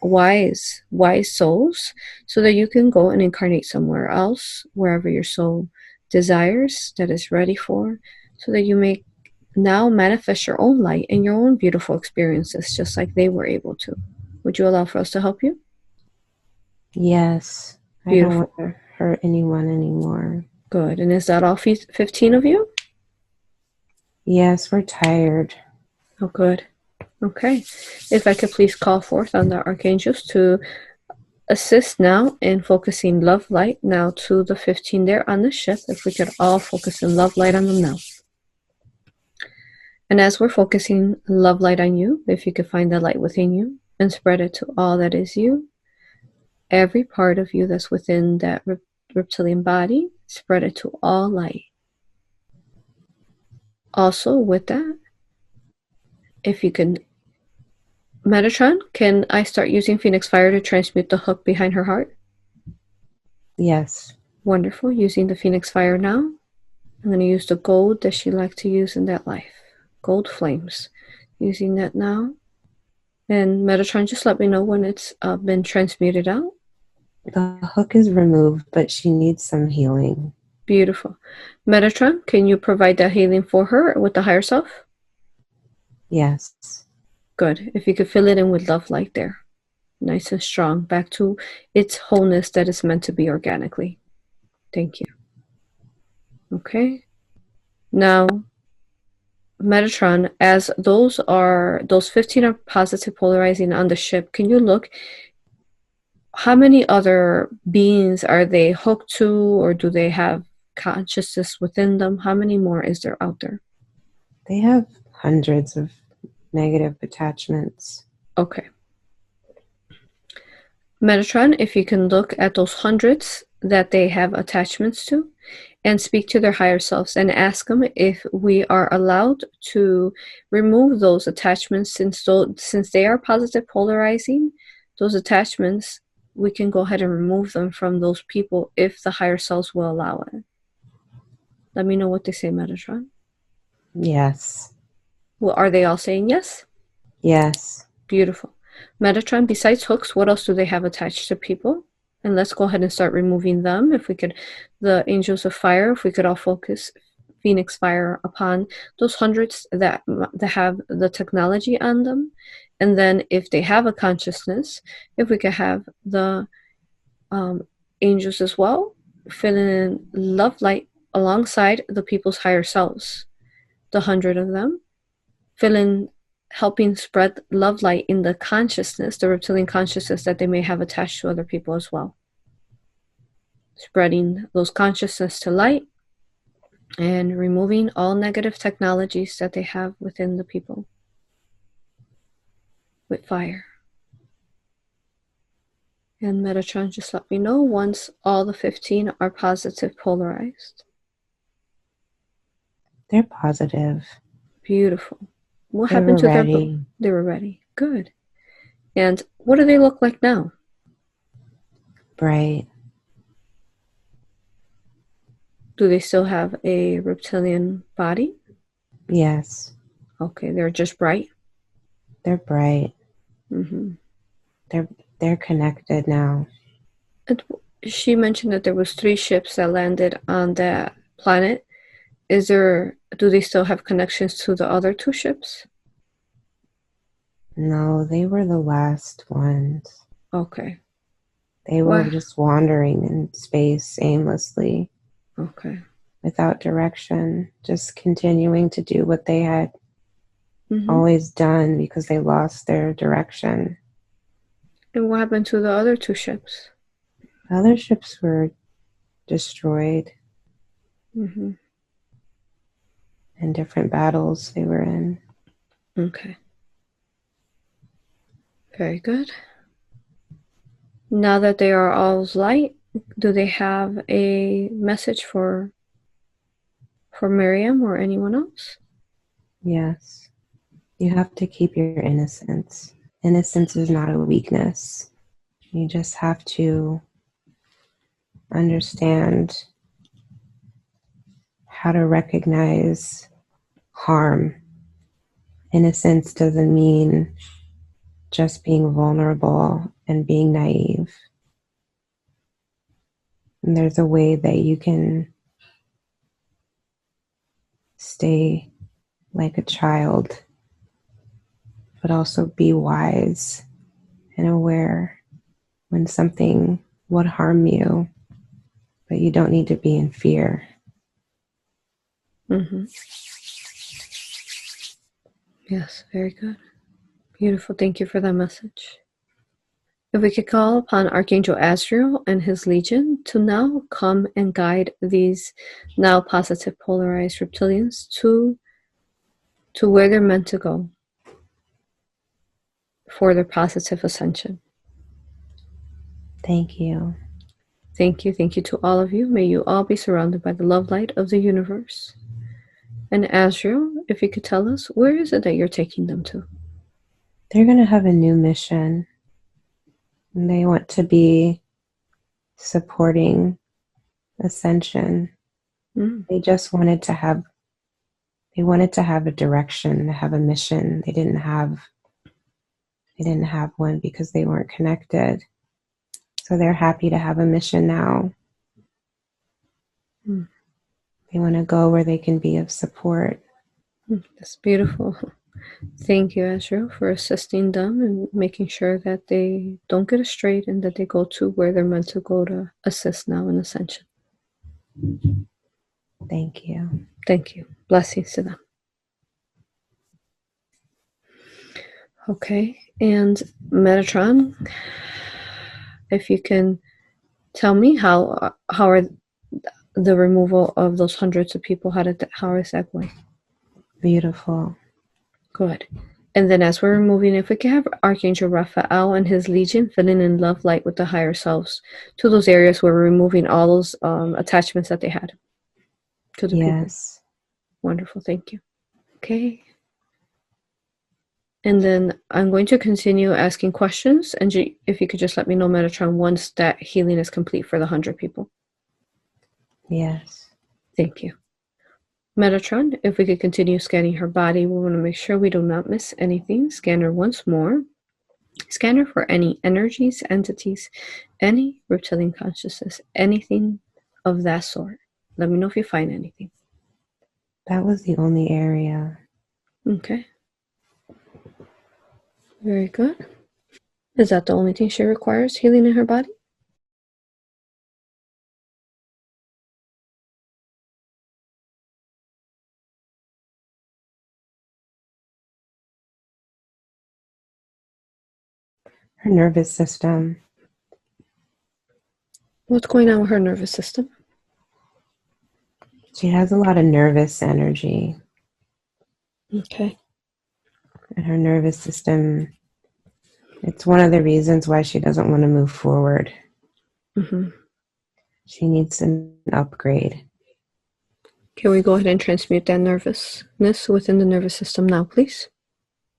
wise souls, so that you can go and incarnate somewhere else, wherever your soul desires, that is ready for, so that you may now manifest your own light and your own beautiful experiences, just like they were able to. Would you allow for us to help you? Yes. I don't Beautiful. want to hurt anyone anymore. Good. And is that all 15 of you? Yes, we're tired. Oh, good. Okay. If I could please call forth on the archangels to assist now in focusing love light now to the 15 there on the ship. If we could all focus in love light on them now. And as we're focusing love light on you, if you could find the light within you and spread it to all that is you, every part of you that's within that reptilian body, spread it to all light. Also, with that, if you can, Metatron, can I start using Phoenix Fire to transmute the hook behind her heart? Yes. Wonderful. Using the Phoenix Fire now. I'm going to use the gold that she liked to use in that life. Gold flames. Using that now. And Metatron, just let me know when it's been transmuted out. The hook is removed, but she needs some healing. Beautiful. Metatron, can you provide that healing for her with the higher self? Yes. Good. If you could fill it in with love light there. Nice and strong. Back to its wholeness that is meant to be organically. Thank you. Okay. Now, Metatron, as those 15 are positive polarizing on the ship, can you look how many other beings are they hooked to, or do they have consciousness within them? How many more is there out there? They have hundreds of negative attachments. Okay. Metatron, if you can look at those hundreds that they have attachments to and speak to their higher selves and ask them if we are allowed to remove those attachments, since they are positive polarizing, those attachments, we can go ahead and remove them from those people if the higher selves will allow it. Let me know what they say, Metatron. Yes. Well, are they all saying yes? Yes. Beautiful. Metatron, besides hooks, what else do they have attached to people? And let's go ahead and start removing them. If we could, the angels of fire, if we could all focus Phoenix Fire upon those hundreds that have the technology on them. And then if they have a consciousness, if we could have the angels as well, filling in love light alongside the people's higher selves, the 100 of them, helping spread love light in the consciousness, the reptilian consciousness that they may have attached to other people as well. Spreading those consciousness to light and removing all negative technologies that they have within the people with fire. And Metatron, just let me know once all the 15 are positive polarized. They're positive. Beautiful. What They happened were to ready. They were ready. Good. And what do they look like now? Bright. Do they still have a reptilian body? Yes. Okay, they're just bright. They're bright. Mm-hmm. They're connected now. And she mentioned that there was 3 ships that landed on that planet. Do they still have connections to the other 2 ships? No, they were the last ones. Okay. They were just wandering in space aimlessly. Okay. Without direction, just continuing to do what they had always done because they lost their direction. And what happened to the other 2 ships? Other ships were destroyed in different battles they were in. Okay. Very good. Now that they are all light, do they have a message for Maryam or anyone else? Yes. You have to keep your innocence. Innocence is not a weakness. You just have to understand how to recognize harm. Innocence doesn't mean just being vulnerable and being naive. And there's a way that you can stay like a child, but also be wise and aware when something would harm you, but you don't need to be in fear. Mm-hmm. Yes, very good. Beautiful. Thank you for that message. If we could call upon Archangel Azrael and his legion to now come and guide these now positive polarized reptilians to where they're meant to go for their positive ascension. Thank you. Thank you. Thank you to all of you. May you all be surrounded by the love light of the universe. And Azrael, if you could tell us, where is it that you're taking them to? They're going to have a new mission. And they want to be supporting ascension. They just wanted to have a direction, to have a mission. They didn't have one because they weren't connected. So they're happy to have a mission now. They want to go where they can be of support. That's beautiful. Thank you, Azrael, for assisting them and making sure that they don't get astray and that they go to where they're meant to go to assist now in ascension. Thank you. Thank you. Blessings to them. Okay, and Metatron, if you can tell me how are the removal of those hundreds of people, how is that going? Beautiful. Good. And then as we're removing, if we can have Archangel Raphael and his legion filling in love light with the higher selves to those areas where we're removing all those attachments that they had to the people. Wonderful. Thank you. Okay. And then I'm going to continue asking questions. And if you could just let me know, Metatron, once that healing is complete for the 100 people. Yes. Thank you. Metatron, if we could continue scanning her body, we want to make sure we do not miss anything. Scan her once more. Scan her for any energies, entities, any reptilian consciousness, anything of that sort. Let me know if you find anything. That was the only area. Okay. Very good. Is that the only thing she requires, healing in her body? Her nervous system. What's going on with her nervous system? She has a lot of nervous energy. Okay. And her nervous system, it's one of the reasons why she doesn't want to move forward. Mm-hmm. She needs an upgrade. Can we go ahead and transmute that nervousness within the nervous system now, please?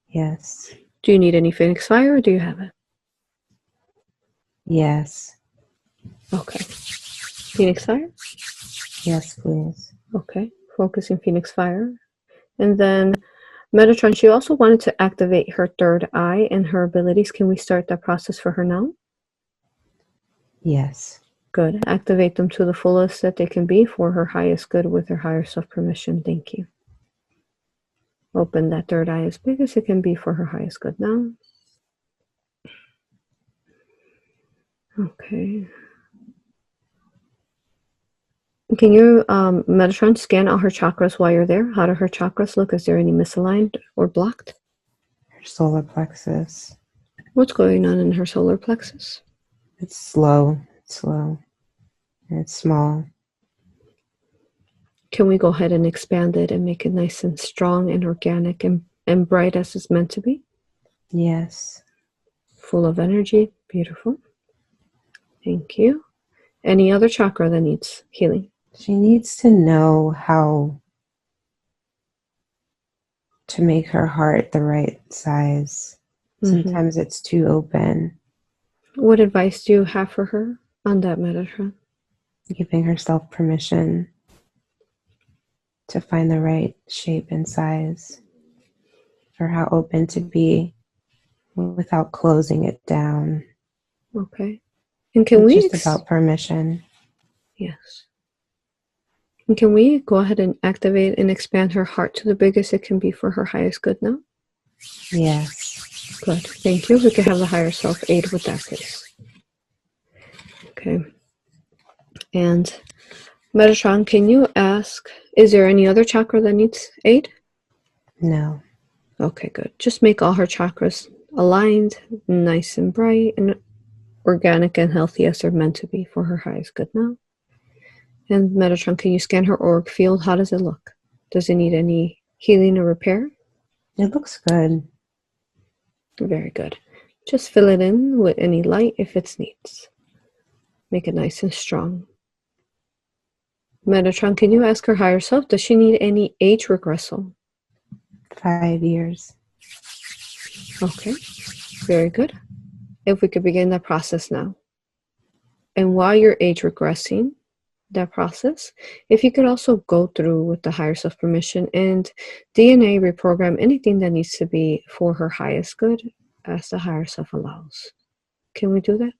Yes. Do you need any Phoenix Fire or do you have it? Yes. Okay. Phoenix Fire? Yes, please. Okay. Focusing Phoenix Fire. And then Metatron, she also wanted to activate her third eye and her abilities. Can we start that process for her now? Yes. Good. Activate them to the fullest that they can be for her highest good with her higher self permission. Thank you. Open that third eye as big as it can be for her highest good now. Okay. Can you, Metatron, scan all her chakras while you're there? How do her chakras look? Is there any misaligned or blocked? Her solar plexus. What's going on in her solar plexus? It's slow. And it's small. Can we go ahead and expand it and make it nice and strong and organic and bright as it's meant to be? Yes. Full of energy. Beautiful. Thank you. Any other chakra that needs healing? She needs to know how to make her heart the right size. Sometimes it's too open. What advice do you have for her on that, Metatron? Giving herself permission. to find the right shape and size for how open to be without closing it down. Okay. And can It's we... just about permission. Yes. And can we go ahead and activate and expand her heart to the biggest it can be for her highest good now? Yes. Good. Thank you. We can have the higher self aid with that, please. Okay. And Metatron, can you ask, is there any other chakra that needs aid? No. Okay, good. Just make all her chakras aligned, nice and bright, and organic and healthy as they're meant to be for her highest good now. And Metatron, can you scan her auric field? How does it look? Does it need any healing or repair? It looks good. Very good. Just fill it in with any light if it needs. Make it nice and strong. Metatron, can you ask her higher self, does she need any age regressal? 5 years. Okay, very good. If we could begin that process now. And while you're age regressing that process, if you could also go through with the higher self permission and DNA reprogram anything that needs to be for her highest good as the higher self allows. Can we do that?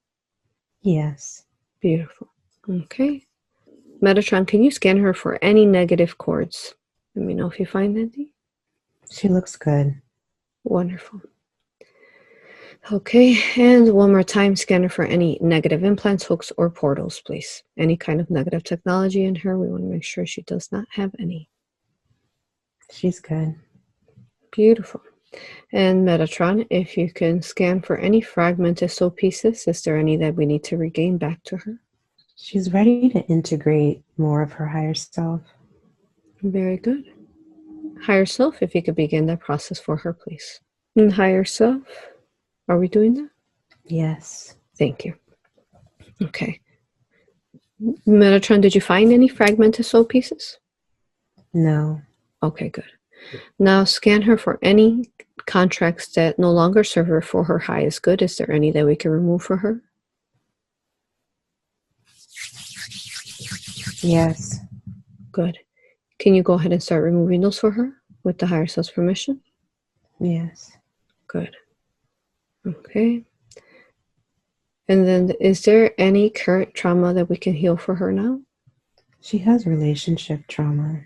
Yes. Beautiful. Okay. Metatron, can you scan her for any negative cords? Let me know if you find any. She looks good. Wonderful. Okay, and one more time, scan her for any negative implants, hooks, or portals, please. Any kind of negative technology in her, we want to make sure she does not have any. She's good. Beautiful. And Metatron, if you can scan for any fragmented soul pieces, is there any that we need to regain back to her? She's ready to integrate more of her higher self. Very good. Higher self, if you could begin that process for her, please. And higher self, are we doing that? Yes. Thank you. Okay. Metatron, did you find any fragmented soul pieces? No. Okay, good. Now scan her for any contracts that no longer serve her for her highest good. Is there any that we can remove for her? Yes. Good. Can you go ahead and start removing those for her with the higher self's permission? Yes. Good. Okay. And then is there any current trauma that we can heal for her now? She has relationship trauma.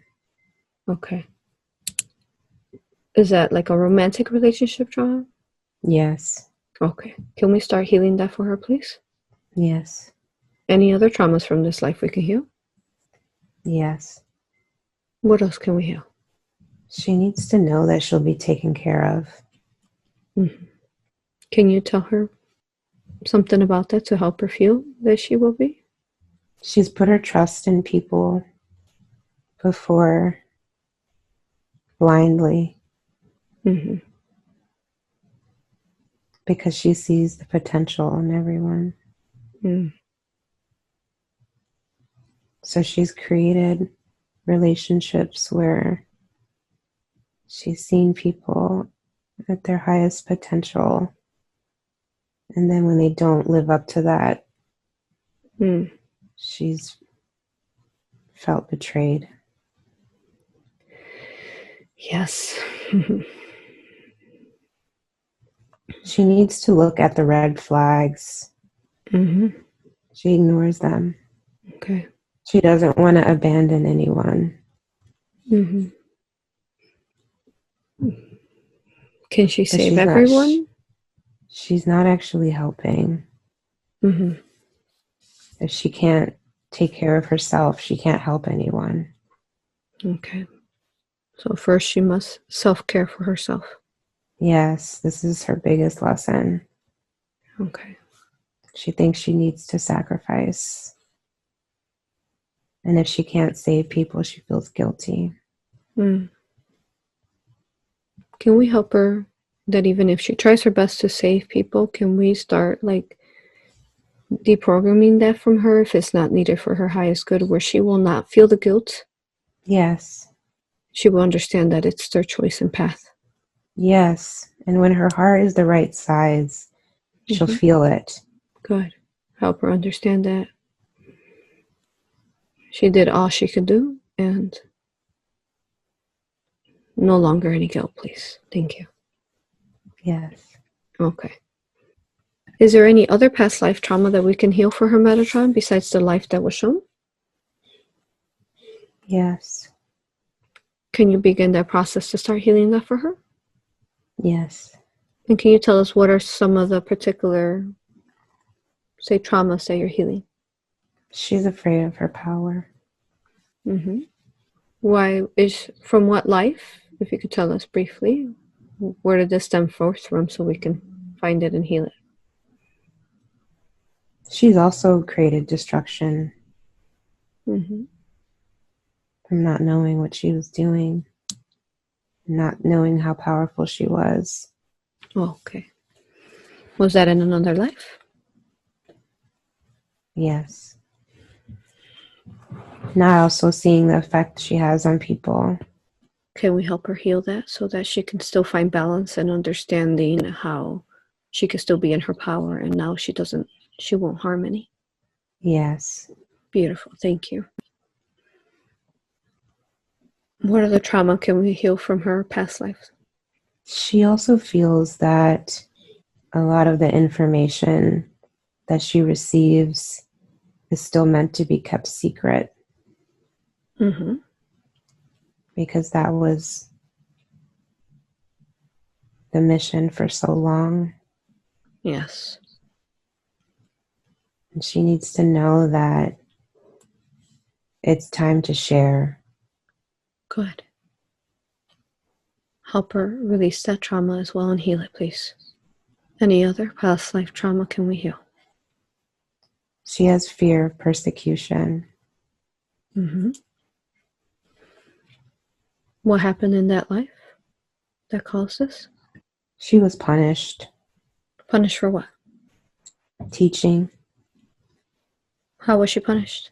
Okay. Is that like a romantic relationship trauma? Yes. Okay. Can we start healing that for her, please? Yes. Any other traumas from this life we can heal? Yes. What else can we heal? She needs to know that she'll be taken care of. Mm-hmm. Can you tell her something about that to help her feel that she will be? She's put her trust in people before blindly Mm-hmm. because she sees the potential in everyone. Mm. So she's created relationships where she's seen people at their highest potential. And then when they don't live up to that, she's felt betrayed. Yes. She needs to look at the red flags. Mm-hmm. She ignores them. Okay. She doesn't want to abandon anyone. Mm-hmm. Can she But save everyone? she's not actually helping. Mm-hmm. If she can't take care of herself, she can't help anyone. Okay. So first she must self-care for herself. Yes, this is her biggest lesson. Okay. She thinks she needs to sacrifice. And if she can't save people, she feels guilty. Mm. Can we help her that even if she tries her best to save people, can we start like deprogramming that from her if it's not needed for her highest good, where she will not feel the guilt? Yes. She will understand that it's their choice and path. Yes. And when her heart is the right size, she'll feel it. Good. Help her understand that she did all she could do, and No longer any guilt, please. Thank you. Yes. Okay. Is there any other past life trauma that we can heal for her, Metatron, besides the life that was shown? Yes. Can you begin that process to start healing that for her? Yes. And can you tell us what are some of the particular, say, traumas that you're healing? She's afraid of her power. Mm-hmm. Why is, from what life? If you could tell us briefly, where did this stem forth from so we can find it and heal it? She's also created destruction Mm-hmm. from not knowing what she was doing, not knowing how powerful she was. Oh, okay. Was that in another life? Yes. Now also seeing the effect she has on people. Can we help her heal that so that she can still find balance and understanding how she can still be in her power and now she won't harm any? Yes. Beautiful. Thank you. What other trauma can we heal from her past lives? She also feels that a lot of the information that she receives is still meant to be kept secret Mm-hmm. because that was the mission for so long. Yes. And she needs to know that it's time to share. Good. Help her release that trauma as well and heal it, please. Any other past life trauma can we heal? She has fear of persecution. Mm-hmm. What happened in that life that caused this? She was punished, Punished for what? teaching. How was she punished?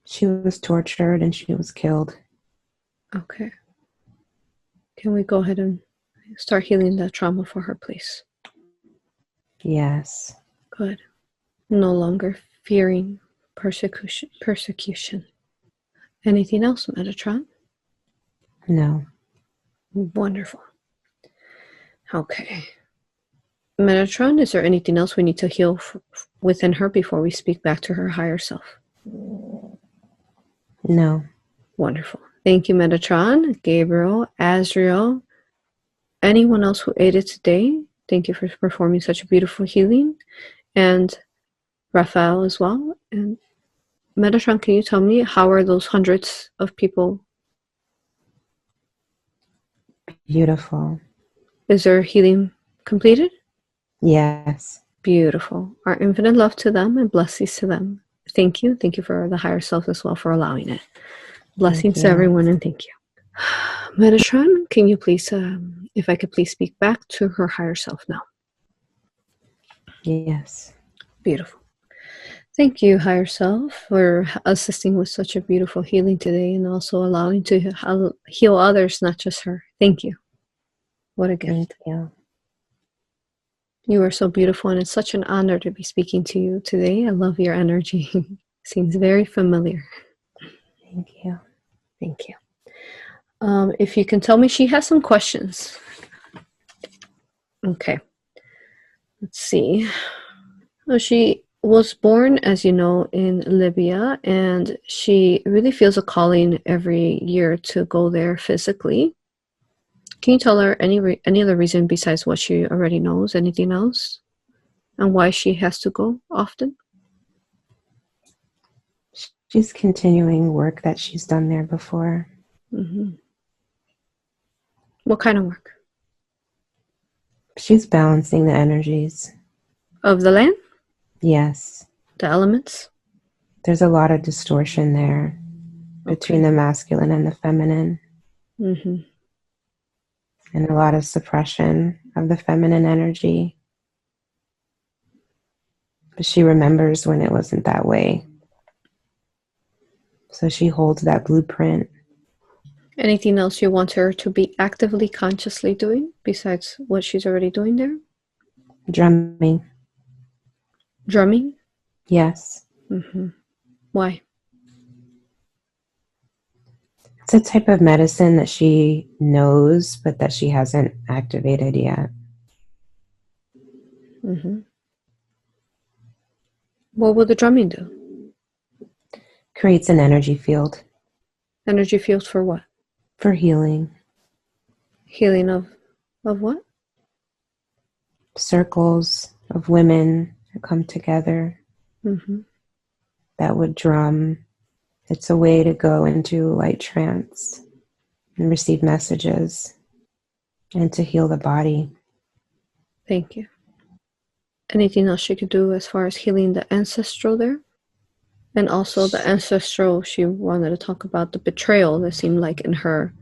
She was tortured and she was killed. Okay. Can we go ahead and start healing that trauma for her, please? Yes. Good. No longer fearing persecution. Anything else, Metatron? No. Wonderful. Okay. Metatron, is there anything else we need to heal within her before we speak back to her higher self? No. Wonderful. Thank you, Metatron, Gabriel, Azrael, anyone else who aided today. Thank you for performing such a beautiful healing. And Raphael as well. And Metatron, can you tell me how are those hundreds of people? Beautiful. Is their healing completed? Yes. Beautiful. Our infinite love to them and blessings to them. Thank you. Thank you for the higher self as well for allowing it. Blessings to everyone and thank you. Metatron, can you please, if I could please speak back to her higher self now? Yes. Beautiful. Thank you, higher self, for assisting with such a beautiful healing today and also allowing to heal others, not just her. Thank you. What a gift. Thank you. You are so beautiful, and it's such an honor to be speaking to you today. I love your energy. Seems very familiar. Thank you. Thank you. If you can tell me, she has some questions. Okay. Let's see. She was born, as you know, in Libya, and she really feels a calling every year to go there physically. Can you tell her any other reason besides what she already knows? Anything else? And why she has to go often? She's continuing work that she's done there before. Mm-hmm. What kind of work? She's balancing the energies. Of the land? Yes. The elements? There's a lot of distortion there between the masculine and the feminine. Mm-hmm. And a lot of suppression of the feminine energy. But she remembers when it wasn't that way. So she holds that blueprint. Anything else you want her to be actively, consciously doing besides what she's already doing there? Drumming. Drumming? Yes. Mm-hmm. Why? It's a type of medicine that she knows, but that she hasn't activated yet. Mm-hmm. What will the drumming do? Creates an energy field. Energy fields for what? For healing. Healing of what? Circles of women that come together Mm-hmm. that would drum. It's a way to go into light trance and receive messages and to heal the body. Thank you. Anything else she could do as far as healing the ancestral there? And also the ancestral, she wanted to talk about the betrayal that seemed like in her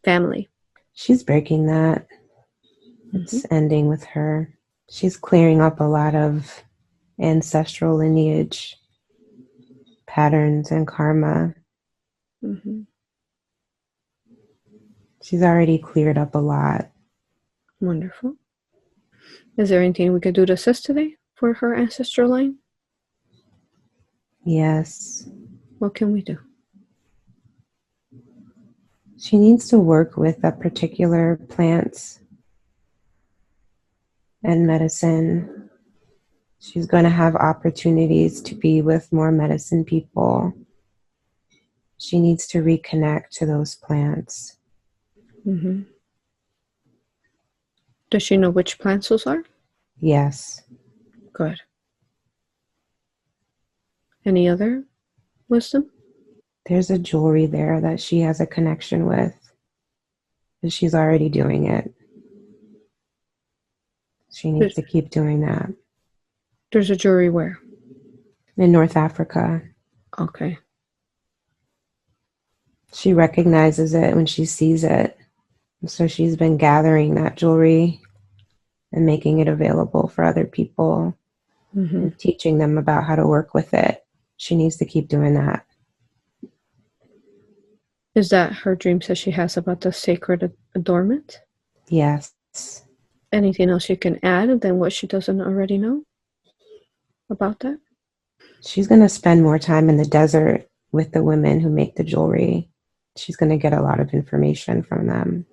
family. She's breaking that. It's ending with her. She's clearing up a lot of ancestral lineage patterns and karma. Mm-hmm. She's already cleared up a lot. Wonderful. Is there anything we could do to assist today for her ancestral line? Yes. What can we do? She needs to work with a particular plants and medicine. She's going to have opportunities to be with more medicine people. She needs to reconnect to those plants. Mm-hmm. Does she know which plants those are? Yes. Good. Any other wisdom? There's a jewelry there that she has a connection with. But she's already doing it. She needs to keep doing that. There's a jewelry where? In North Africa. Okay. She recognizes it when she sees it. So she's been gathering that jewelry and making it available for other people and teaching them about how to work with it. She needs to keep doing that. Is that her dreams that she has about the sacred adornment? Yes. Anything else you can add than what she doesn't already know about that? She's going to spend more time in the desert with the women who make the jewelry. She's going to get a lot of information from them.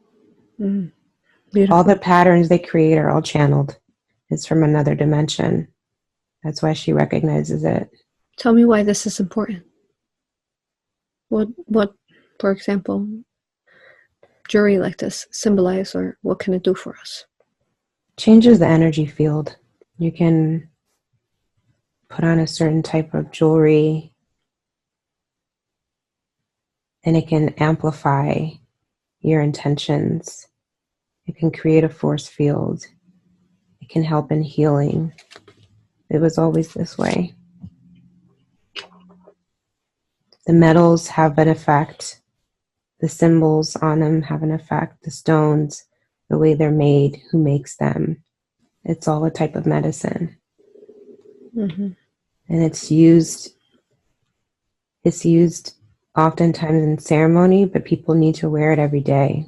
Beautiful. All the patterns they create are all channeled. It's from another dimension. That's why she recognizes it. Tell me why this is important. What, for example, jewelry like this symbolize, or what can it do for us? Changes the energy field. You can put on a certain type of jewelry and it can amplify your intentions. It can create a force field. It can help in healing. It was always this way. The metals have an effect. The symbols on them have an effect. The stones, the way they're made, who makes them. It's all a type of medicine. And it's used oftentimes in ceremony, but people need to wear it every day.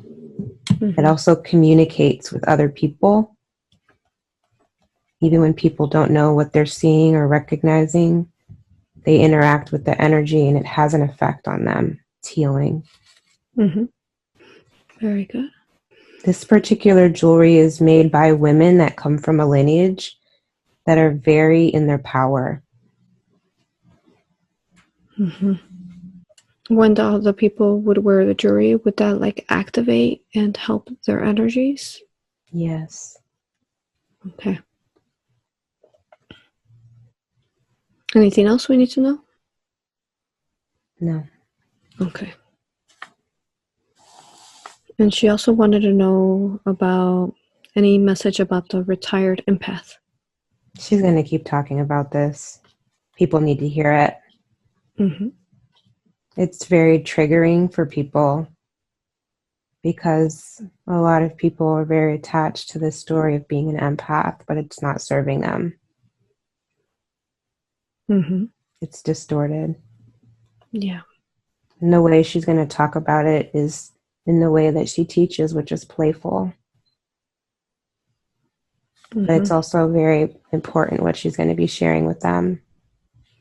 It also communicates with other people. Even when people don't know what they're seeing or recognizing, they interact with the energy and it has an effect on them. It's healing. Very good. This particular jewelry is made by women that come from a lineage that are very in their power. When the other people would wear the jewelry, would that like activate and help their energies? Yes. Okay. Anything else we need to know? No. Okay. And she also wanted to know about any message about the retired empath. She's going to keep talking about this. People need to hear it. It's very triggering for people because a lot of people are very attached to this story of being an empath, but it's not serving them. It's distorted. Yeah. And the way she's going to talk about it is in the way that she teaches, which is playful. But it's also very important what she's going to be sharing with them.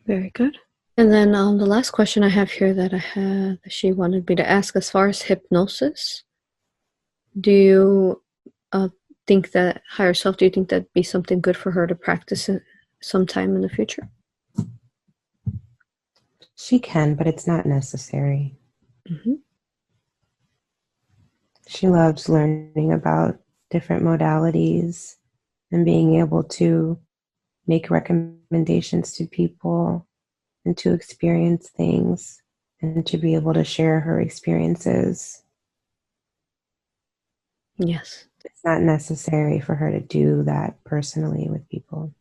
Very good. And then the last question I have here that she wanted me to ask, as far as hypnosis, do you think that higher self, do you think that'd be something good for her to practice it sometime in the future? She can, but it's not necessary. Mm-hmm. She loves learning about different modalities and being able to make recommendations to people and to experience things and to be able to share her experiences. Yes. It's not necessary for her to do that personally with people.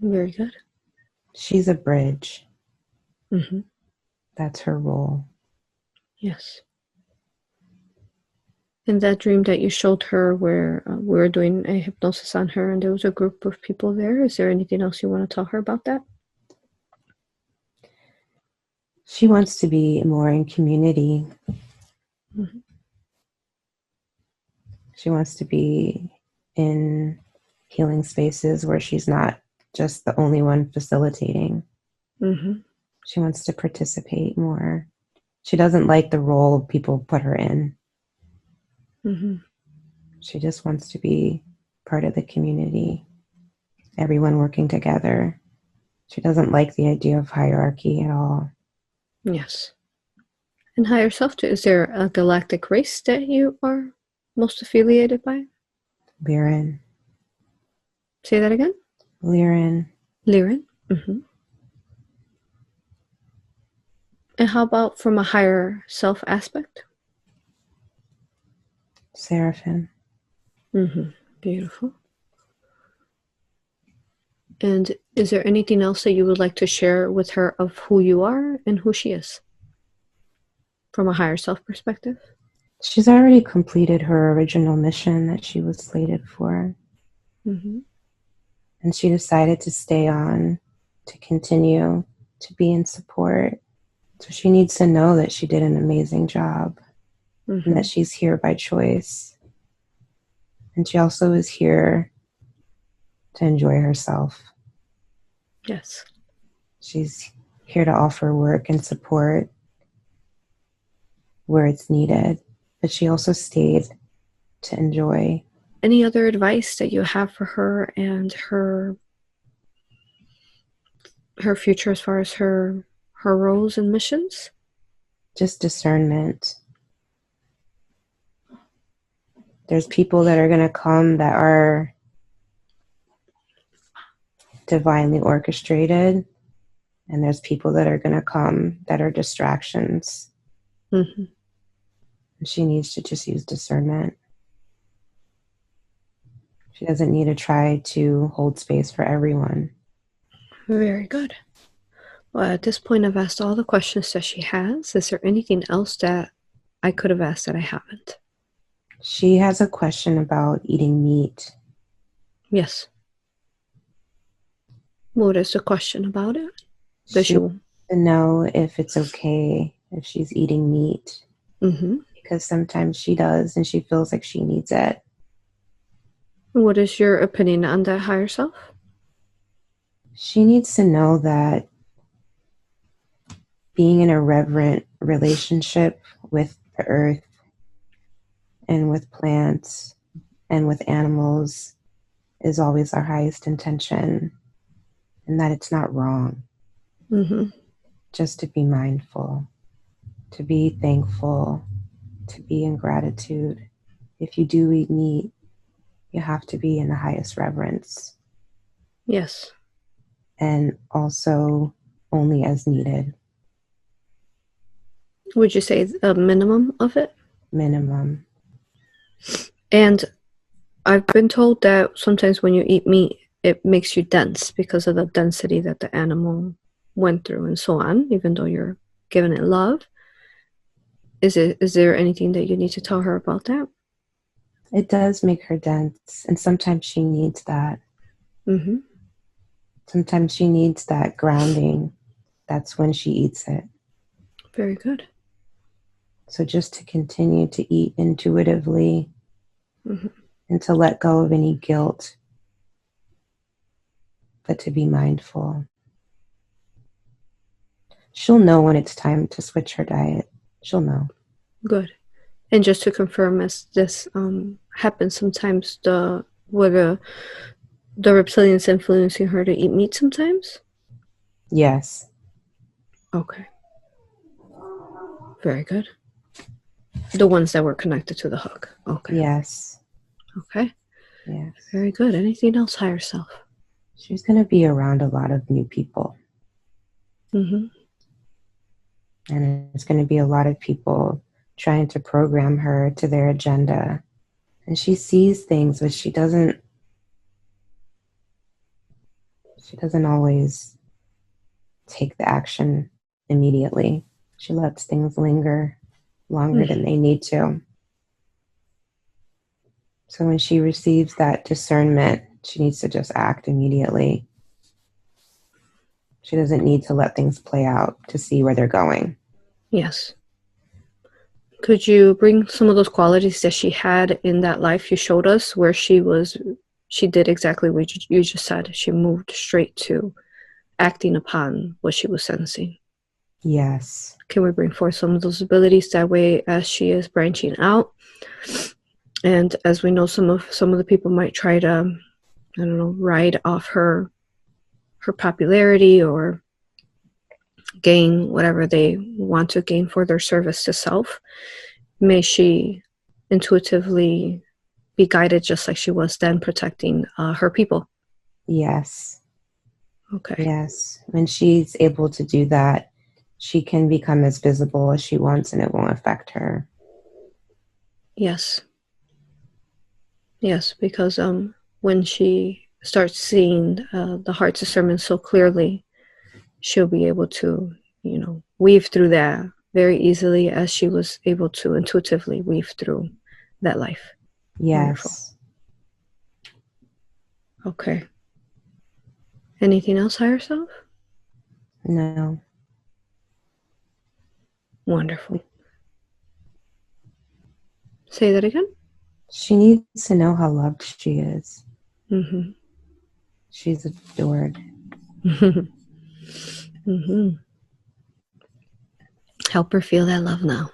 Very good. She's a bridge. Mm-hmm. That's her role. Yes. In that dream that you showed her where we were doing a hypnosis on her and there was a group of people there, is there anything else you want to tell her about that? She wants to be more in community. Mm-hmm. She wants to be in healing spaces where she's not just the only one facilitating. Mm-hmm. She wants to participate more. She doesn't like the role people put her in. Mm-hmm. She just wants to be part of the community, everyone working together. She doesn't like the idea of hierarchy at all. Yes. And higher self, is there a galactic race that you are most affiliated by? Lyran. Say that again? Lyran. Lyran? Mm-hmm. And how about from a higher self aspect? Seraphim. Mm-hmm. Beautiful. And is there anything else that you would like to share with her of who you are and who she is from a higher self perspective? She's already completed her original mission that she was slated for. Mm-hmm. And she decided to stay on, to continue to be in support. So she needs to know that she did an amazing job Mm-hmm. and that she's here by choice. And she also is here to enjoy herself. Yes. She's here to offer work and support where it's needed, but she also stayed to enjoy. Any other advice that you have for her and her future as far as her roles and missions? Just discernment. There's people that are going to come that are divinely orchestrated, and there's people that are going to come that are distractions. Mm-hmm. She needs to just use discernment. She doesn't need to try to hold space for everyone. Very good. Well, at this point, I've asked all the questions that she has. Is there anything else that I could have asked that I haven't? She has a question about eating meat. Yes. What is the question about it? Does She you? wants to know if it's okay if she's eating meat, Mm-hmm. because sometimes she does and she feels like she needs it. What is your opinion on that higher self? She needs to know that being in a reverent relationship with the earth and with plants and with animals is always our highest intention, and that it's not wrong. Mm-hmm. Just to be mindful, to be thankful, to be in gratitude. If you do eat meat, you have to be in the highest reverence, Yes. and also only as needed. Would you say a minimum of it? Minimum. And I've been told that sometimes when you eat meat, it makes you dense because of the density that the animal went through and so on, even though you're giving it love. Is there anything that you need to tell her about that? It does make her dense, and sometimes she needs that. Mm-hmm. Sometimes she needs that grounding. That's when she eats it. Very good. So just to continue to eat intuitively, Mm-hmm. and to let go of any guilt, but to be mindful. she'll know when it's time to switch her diet. She'll know. Good. And just to confirm, as this happens sometimes, were the reptilians influencing her to eat meat sometimes? Yes. Okay. Very good. The ones that were connected to the hook. Okay. Yes. Okay. Yes. Very good. Anything else, higher self? She's going to be around a lot of new people. Mm-hmm. And it's going to be a lot of people trying to program her to their agenda. And she sees things, but she doesn't always take the action immediately. She lets things linger longer than they need to. So when she receives that discernment, she needs to just act immediately. She doesn't need to let things play out to see where they're going. Yes. Could you bring some of those qualities that she had in that life you showed us, where she did exactly what you just said. She moved straight to acting upon what she was sensing. Yes. Can we bring forth some of those abilities that way as she is branching out? And as we know, some of the people might try to, I don't know, ride off her popularity or gain whatever they want to gain for their service to self. May she intuitively be guided just like she was then, protecting her people. Yes. Okay. Yes. When she's able to do that, she can become as visible as she wants and it won't affect her. Yes. Yes, because when she starts seeing the heart discernment so clearly, she'll be able to, weave through that very easily, as she was able to intuitively weave through that life. Yes. Wonderful. Okay. Anything else, higher self? No. Wonderful. Say that again. She needs to know how loved she is. Mm-hmm. She's adored. Mm-hmm. Help her feel that love now.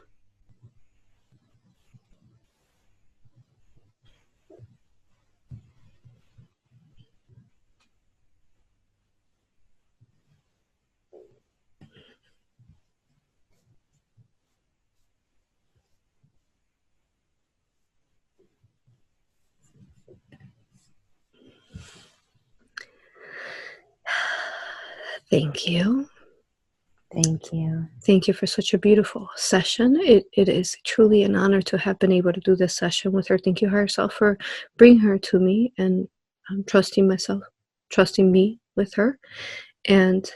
Thank you. Thank you. Thank you for such a beautiful session. It is truly an honor to have been able to do this session with her. Thank you, higher self, for bringing her to me and trusting me with her. And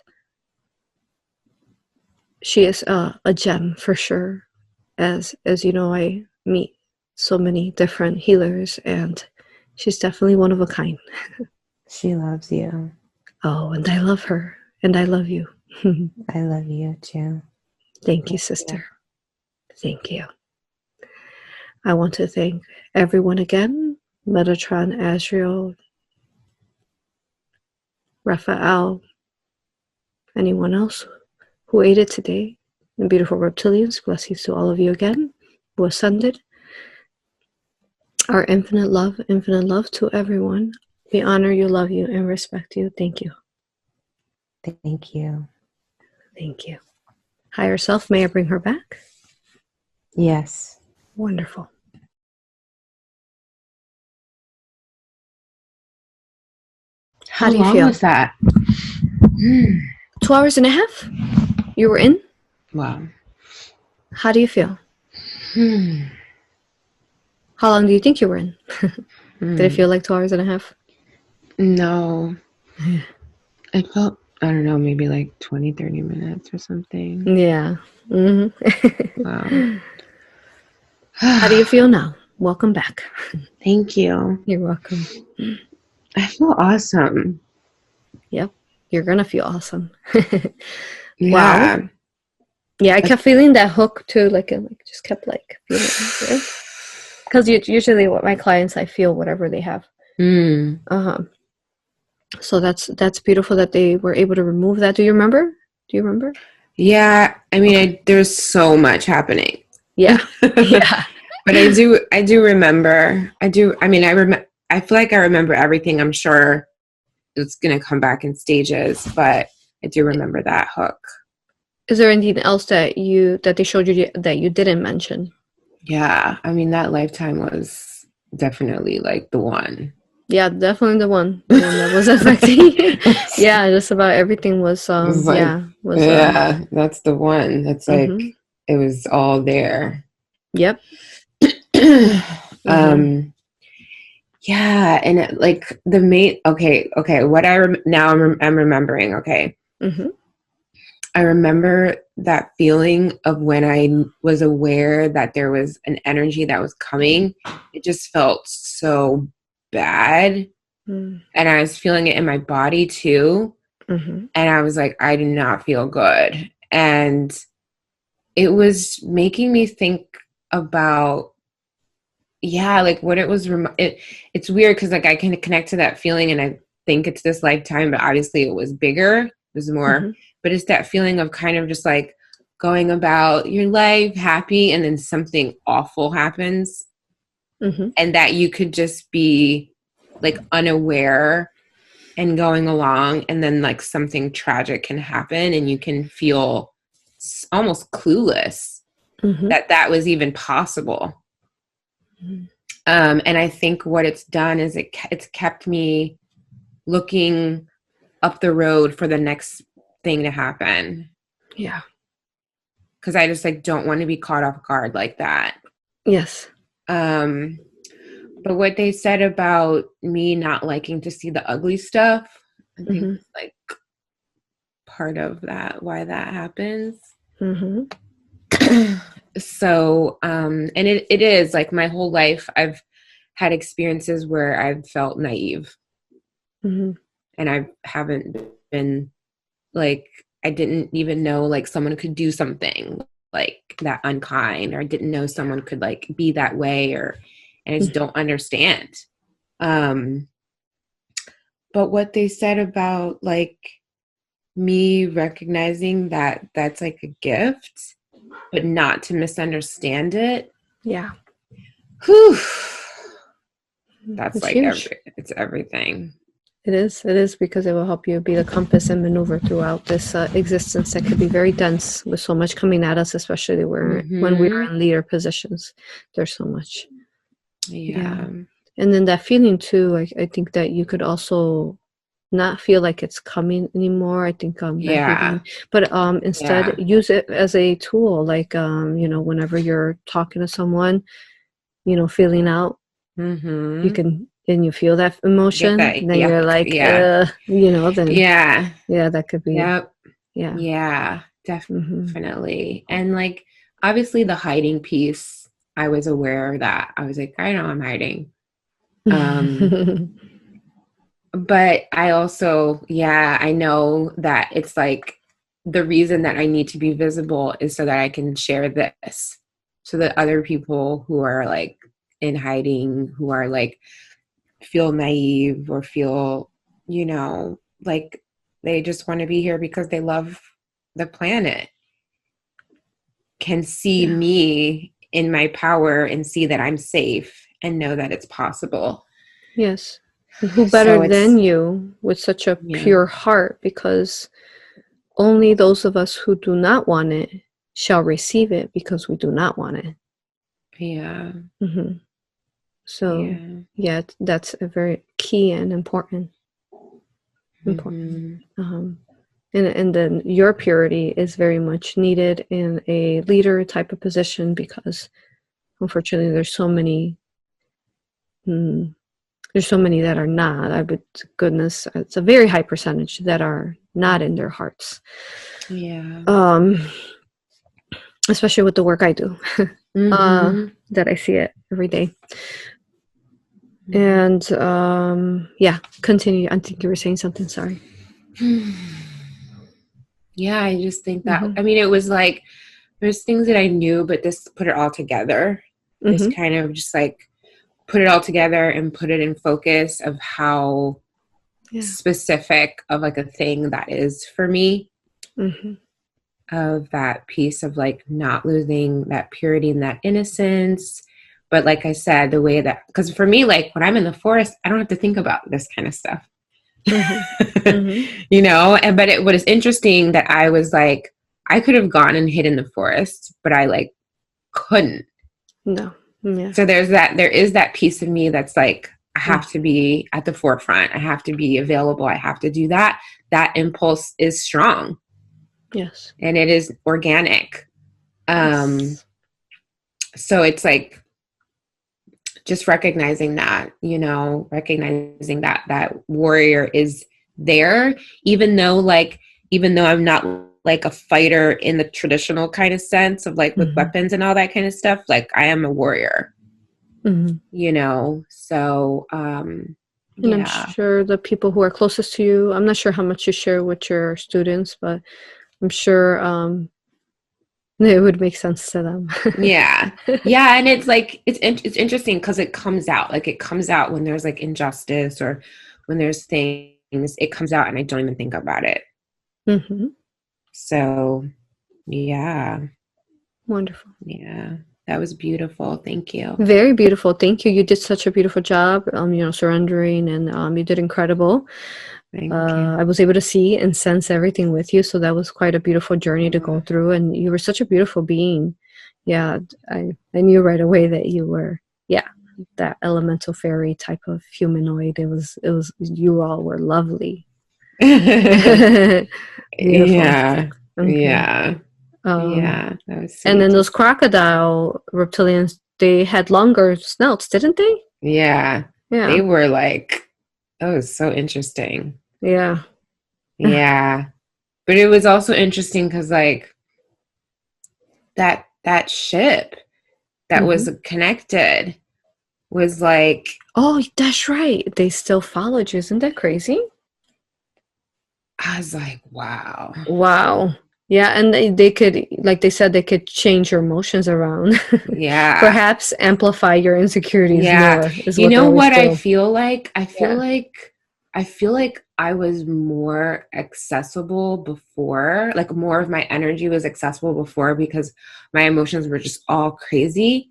she is a gem for sure. As you know, I meet so many different healers, and she's definitely one of a kind. She loves you. Oh, and I love her, and I love you. I love you too. Thank you, sister. Thank you. I want to thank everyone again. Metatron, Azrael, Raphael, anyone else who aided today. The beautiful reptilians, blessings to all of you again who ascended. Our infinite love to everyone. We honor you, love you, and respect you. Thank you. Thank you. Thank you. Higher self, may I bring her back? Yes. Wonderful. How do you feel? How long was that? 2 hours and a half? You were in? Wow. How do you feel? How long do you think you were in? Did it feel like 2 hours and a half? No. It felt, I don't know, maybe like 20, 30 minutes or something. Yeah. Mm-hmm. Wow. How do you feel now? Welcome back. Thank you. You're welcome. I feel awesome. Yep. You're going to feel awesome. Yeah. Wow. Yeah, I kept feeling that hook too. Like, it just kept feeling it. Because usually what my clients, I feel whatever they have. So that's beautiful that they were able to remove that. Do you remember? Yeah, I mean, there's so much happening. Yeah. Yeah. But I do remember. I mean, I feel like I remember everything. I'm sure it's gonna come back in stages, but I do remember that hook. Is there anything else that they showed you that you didn't mention? Yeah, I mean, that lifetime was definitely like the one. Yeah, definitely the one that was affecting. Yeah, just about everything was It's like, yeah, was yeah, that's the one. That's like, mhm. it was all there. Yep. Mhm. um, yeah, and like the main, okay, what now I'm remembering, okay. Mhm. I remember that feeling of when I was aware that there was an energy that was coming. It just felt so bad. Mm. And I was feeling it in my body too. Mhm. And I was like, I do not feel good. And it was making me think about, yeah, like what it was. It's weird because like I can connect to that feeling and I think it's this lifetime, but obviously it was bigger. It was more, Mhm. but it's that feeling of kind of just like going about your life happy and then something awful happens Mhm. and that you could just be like unaware and going along and then like something tragic can happen and you can feel almost clueless Mhm. that that was even possible. Mhm. And I think what it's done is it's kept me looking up the road for the next thing to happen Yeah. because I just like don't want to be caught off guard like that. Yes. Um, but what they said about me not liking to see the ugly stuff, I think Mhm. is like part of that why that happens. Mhm. So and it is like my whole life I've had experiences where I've felt naive Mhm. and I haven't been like I didn't even know like someone could do something like that unkind or I didn't know someone could like be that way or and I just Mhm. don't understand. Um but what they said about like me recognizing that that's like a gift but not to misunderstand it. Yeah. Whew, that's It's like huge. it's everything. It is. It is because it will help you be the compass and maneuver throughout this existence that could be very dense with so much coming at us, especially when we are Mm-hmm. in leader positions. There's so much. Yeah. Yeah. And then that feeling too, like I think that you could also not feel like it's coming anymore. I think that Yeah. feeling, but instead Yeah. use it as a tool, like whenever you're talking to someone, feeling out, you Mm-hmm. can and you feel that Get emotion, that then you're yuck. like, Yeah. then Yeah. yeah, that could be, Yep. yeah. Yeah. Hmm. Definitely. And like obviously the hiding piece, I was aware of that. I was like, I know I'm hiding. Um, but I also, yeah, I know that it's like the reason that I need to be visible is so that I can share this so that other people who are like in hiding, who are like feel naive or feel, like they just want to be here because they love the planet can see Yeah. me in my power and see that I'm safe and know that it's possible. Yes. And who better So than it's, you with such a yeah, pure heart? Because only those of us who do not want it shall receive it because we do not want it. yeah, Hmm. So, yeah. yeah, that's a very key and important. Mm-hmm. Um, and then your purity is very much needed in a leader type of position because unfortunately mm, there's so many that are not. I would goodness, it's a very high percentage that are not in their hearts. Yeah. Um, especially with the work I do, Mm-hmm. that I see it every day. Mm-hmm. And yeah, continue. I think you were saying something. Sorry. Yeah, I just think that, Mm-hmm. I mean, it was like, there's things that I knew, but this put it all together. This Mm-hmm. kind of just like put it all together and put it in focus of how Yeah. specific of like a thing that is for me. Mm-hmm. of that piece of like not losing that purity and that innocence. But like I said, the way that, because for me, like when I'm in the forest, I don't have to think about this kind of stuff. Mm-hmm. Mm-hmm. You know, and but what is interesting that I was like, I could have gone and hid in the forest, but I like couldn't. No. Yeah. So there is that piece of me that's like, I have to be at the forefront. I have to be available. I have to do that. That impulse is strong. Yes. And it is organic. Yes. So it's like just recognizing that, you know, recognizing that that warrior is there, even though I'm not like a fighter in the traditional kind of sense of like with weapons and all that kind of stuff, like I am a warrior. You know, so and I'm sure the people who are closest to you, I'm not sure how much you share with your students, but I'm sure it would make sense to them. Yeah. And it's like it's interesting because it comes out when there's like injustice or when there's things, it comes out and I don't even think about it. So yeah. Wonderful. Yeah, that was beautiful. Thank you. Very beautiful. Thank you. You did such a beautiful job, you know, surrendering, and you did incredible. Thank you. I was able to see and sense everything with you, so that was quite a beautiful journey to go through, and you were such a beautiful being. Yeah, I knew right away that you were, that elemental fairy type of humanoid. It was you all were lovely. Beautiful. Yeah. Okay. Yeah. That was sweet. And then those crocodile reptilians, they had longer snouts, didn't they? Yeah. They were like, that was so interesting. Yeah. Yeah. But it was also interesting because like that ship that was connected was like, oh, that's right. They still followed you. Isn't that crazy? I was like, wow. Yeah, and they could, like they said, they could change your emotions around. Yeah. Perhaps amplify your insecurities more. You know what I feel like? I feel like I was more accessible before, like more of my energy was accessible before because my emotions were just all crazy.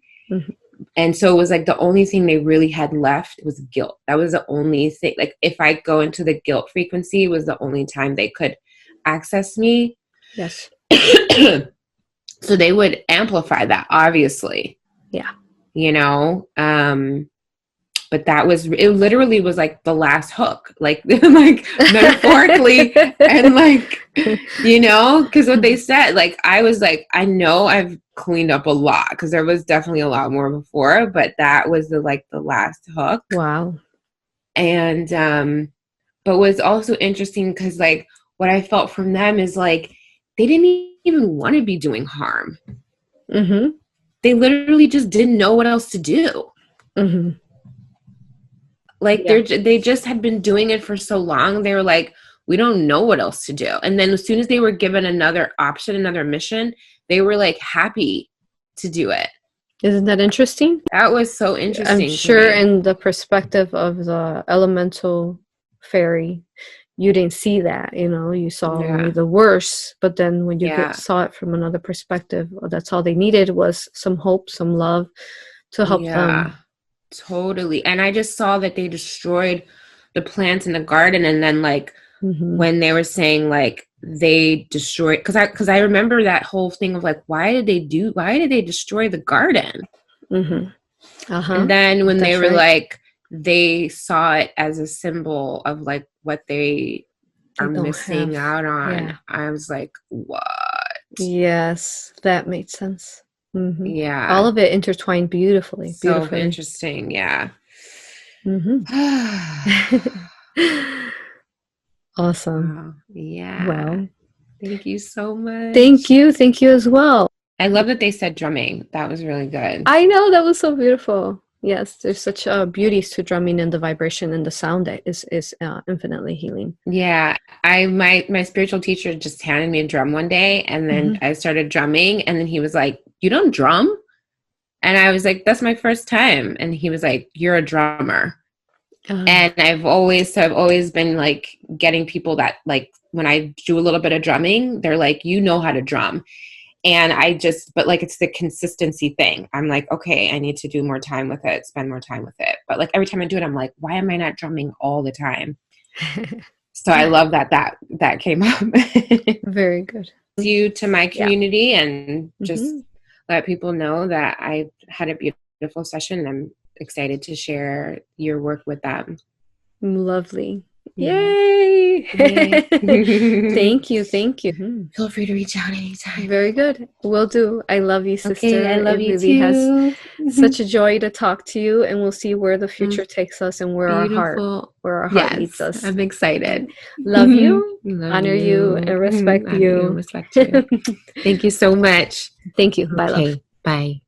And so it was like the only thing they really had left was guilt. That was the only thing. Like if I go into the guilt frequency, was the only time they could access me. Yes. So they would amplify that, obviously. Yeah. You know, but it literally was like the last hook, like metaphorically and like, you know, because what they said, like, I was like, I know I've cleaned up a lot because there was definitely a lot more before, but that was the last hook. Wow. And, but what's also interesting because like what I felt from them is like, they didn't even want to be doing harm. They literally just didn't know what else to do. Like they just had been doing it for so long. They were like, we don't know what else to do. And then as soon as they were given another option, another mission, they were like happy to do it. Isn't that interesting? That was so interesting. I'm sure in the perspective of the elemental fairy, you didn't see that, you know, you saw only the worst. But then when you saw it from another perspective, that's all they needed was some hope, some love to help them. Totally. And I just saw that they destroyed the plants in the garden. And then like when they were saying like they destroyed, because I remember that whole thing of like, why did they destroy the garden? And then when they were like, they saw it as a symbol of like what they are missing out on. I was like, what? Yes, that made sense. Yeah. All of it intertwined beautifully. So interesting. Yeah. Awesome. Wow. Yeah. Well, thank you so much. Thank you. Thank you as well. I love that they said drumming. That was really good. I know, that was so beautiful. Yes, there's such beauties to drumming, and the vibration and the sound that is infinitely healing. Yeah, my spiritual teacher just handed me a drum one day, and then I started drumming, and then he was like, "You don't drum?" And I was like, "That's my first time." And he was like, "You're a drummer." And I've always been like getting people that, like, when I do a little bit of drumming, they're like, you know how to drum. And but like, it's the consistency thing. I'm like, okay, I need to do more time with it, spend more time with it. But like, every time I do it, I'm like, why am I not drumming all the time? So I love that came up. Very good. You to my community and just let people know that I had a beautiful session, and I'm excited to share your work with them. Lovely. Yay! Thank you. Feel free to reach out anytime. Very good. Will do. I love you, sister. Okay, I love you really too. Has such a joy to talk to you, and we'll see where the future takes us and where our heart leads us. I'm excited. Love you, honor you, and respect you. Respect you. Thank you so much. Thank you. Bye, love. Bye.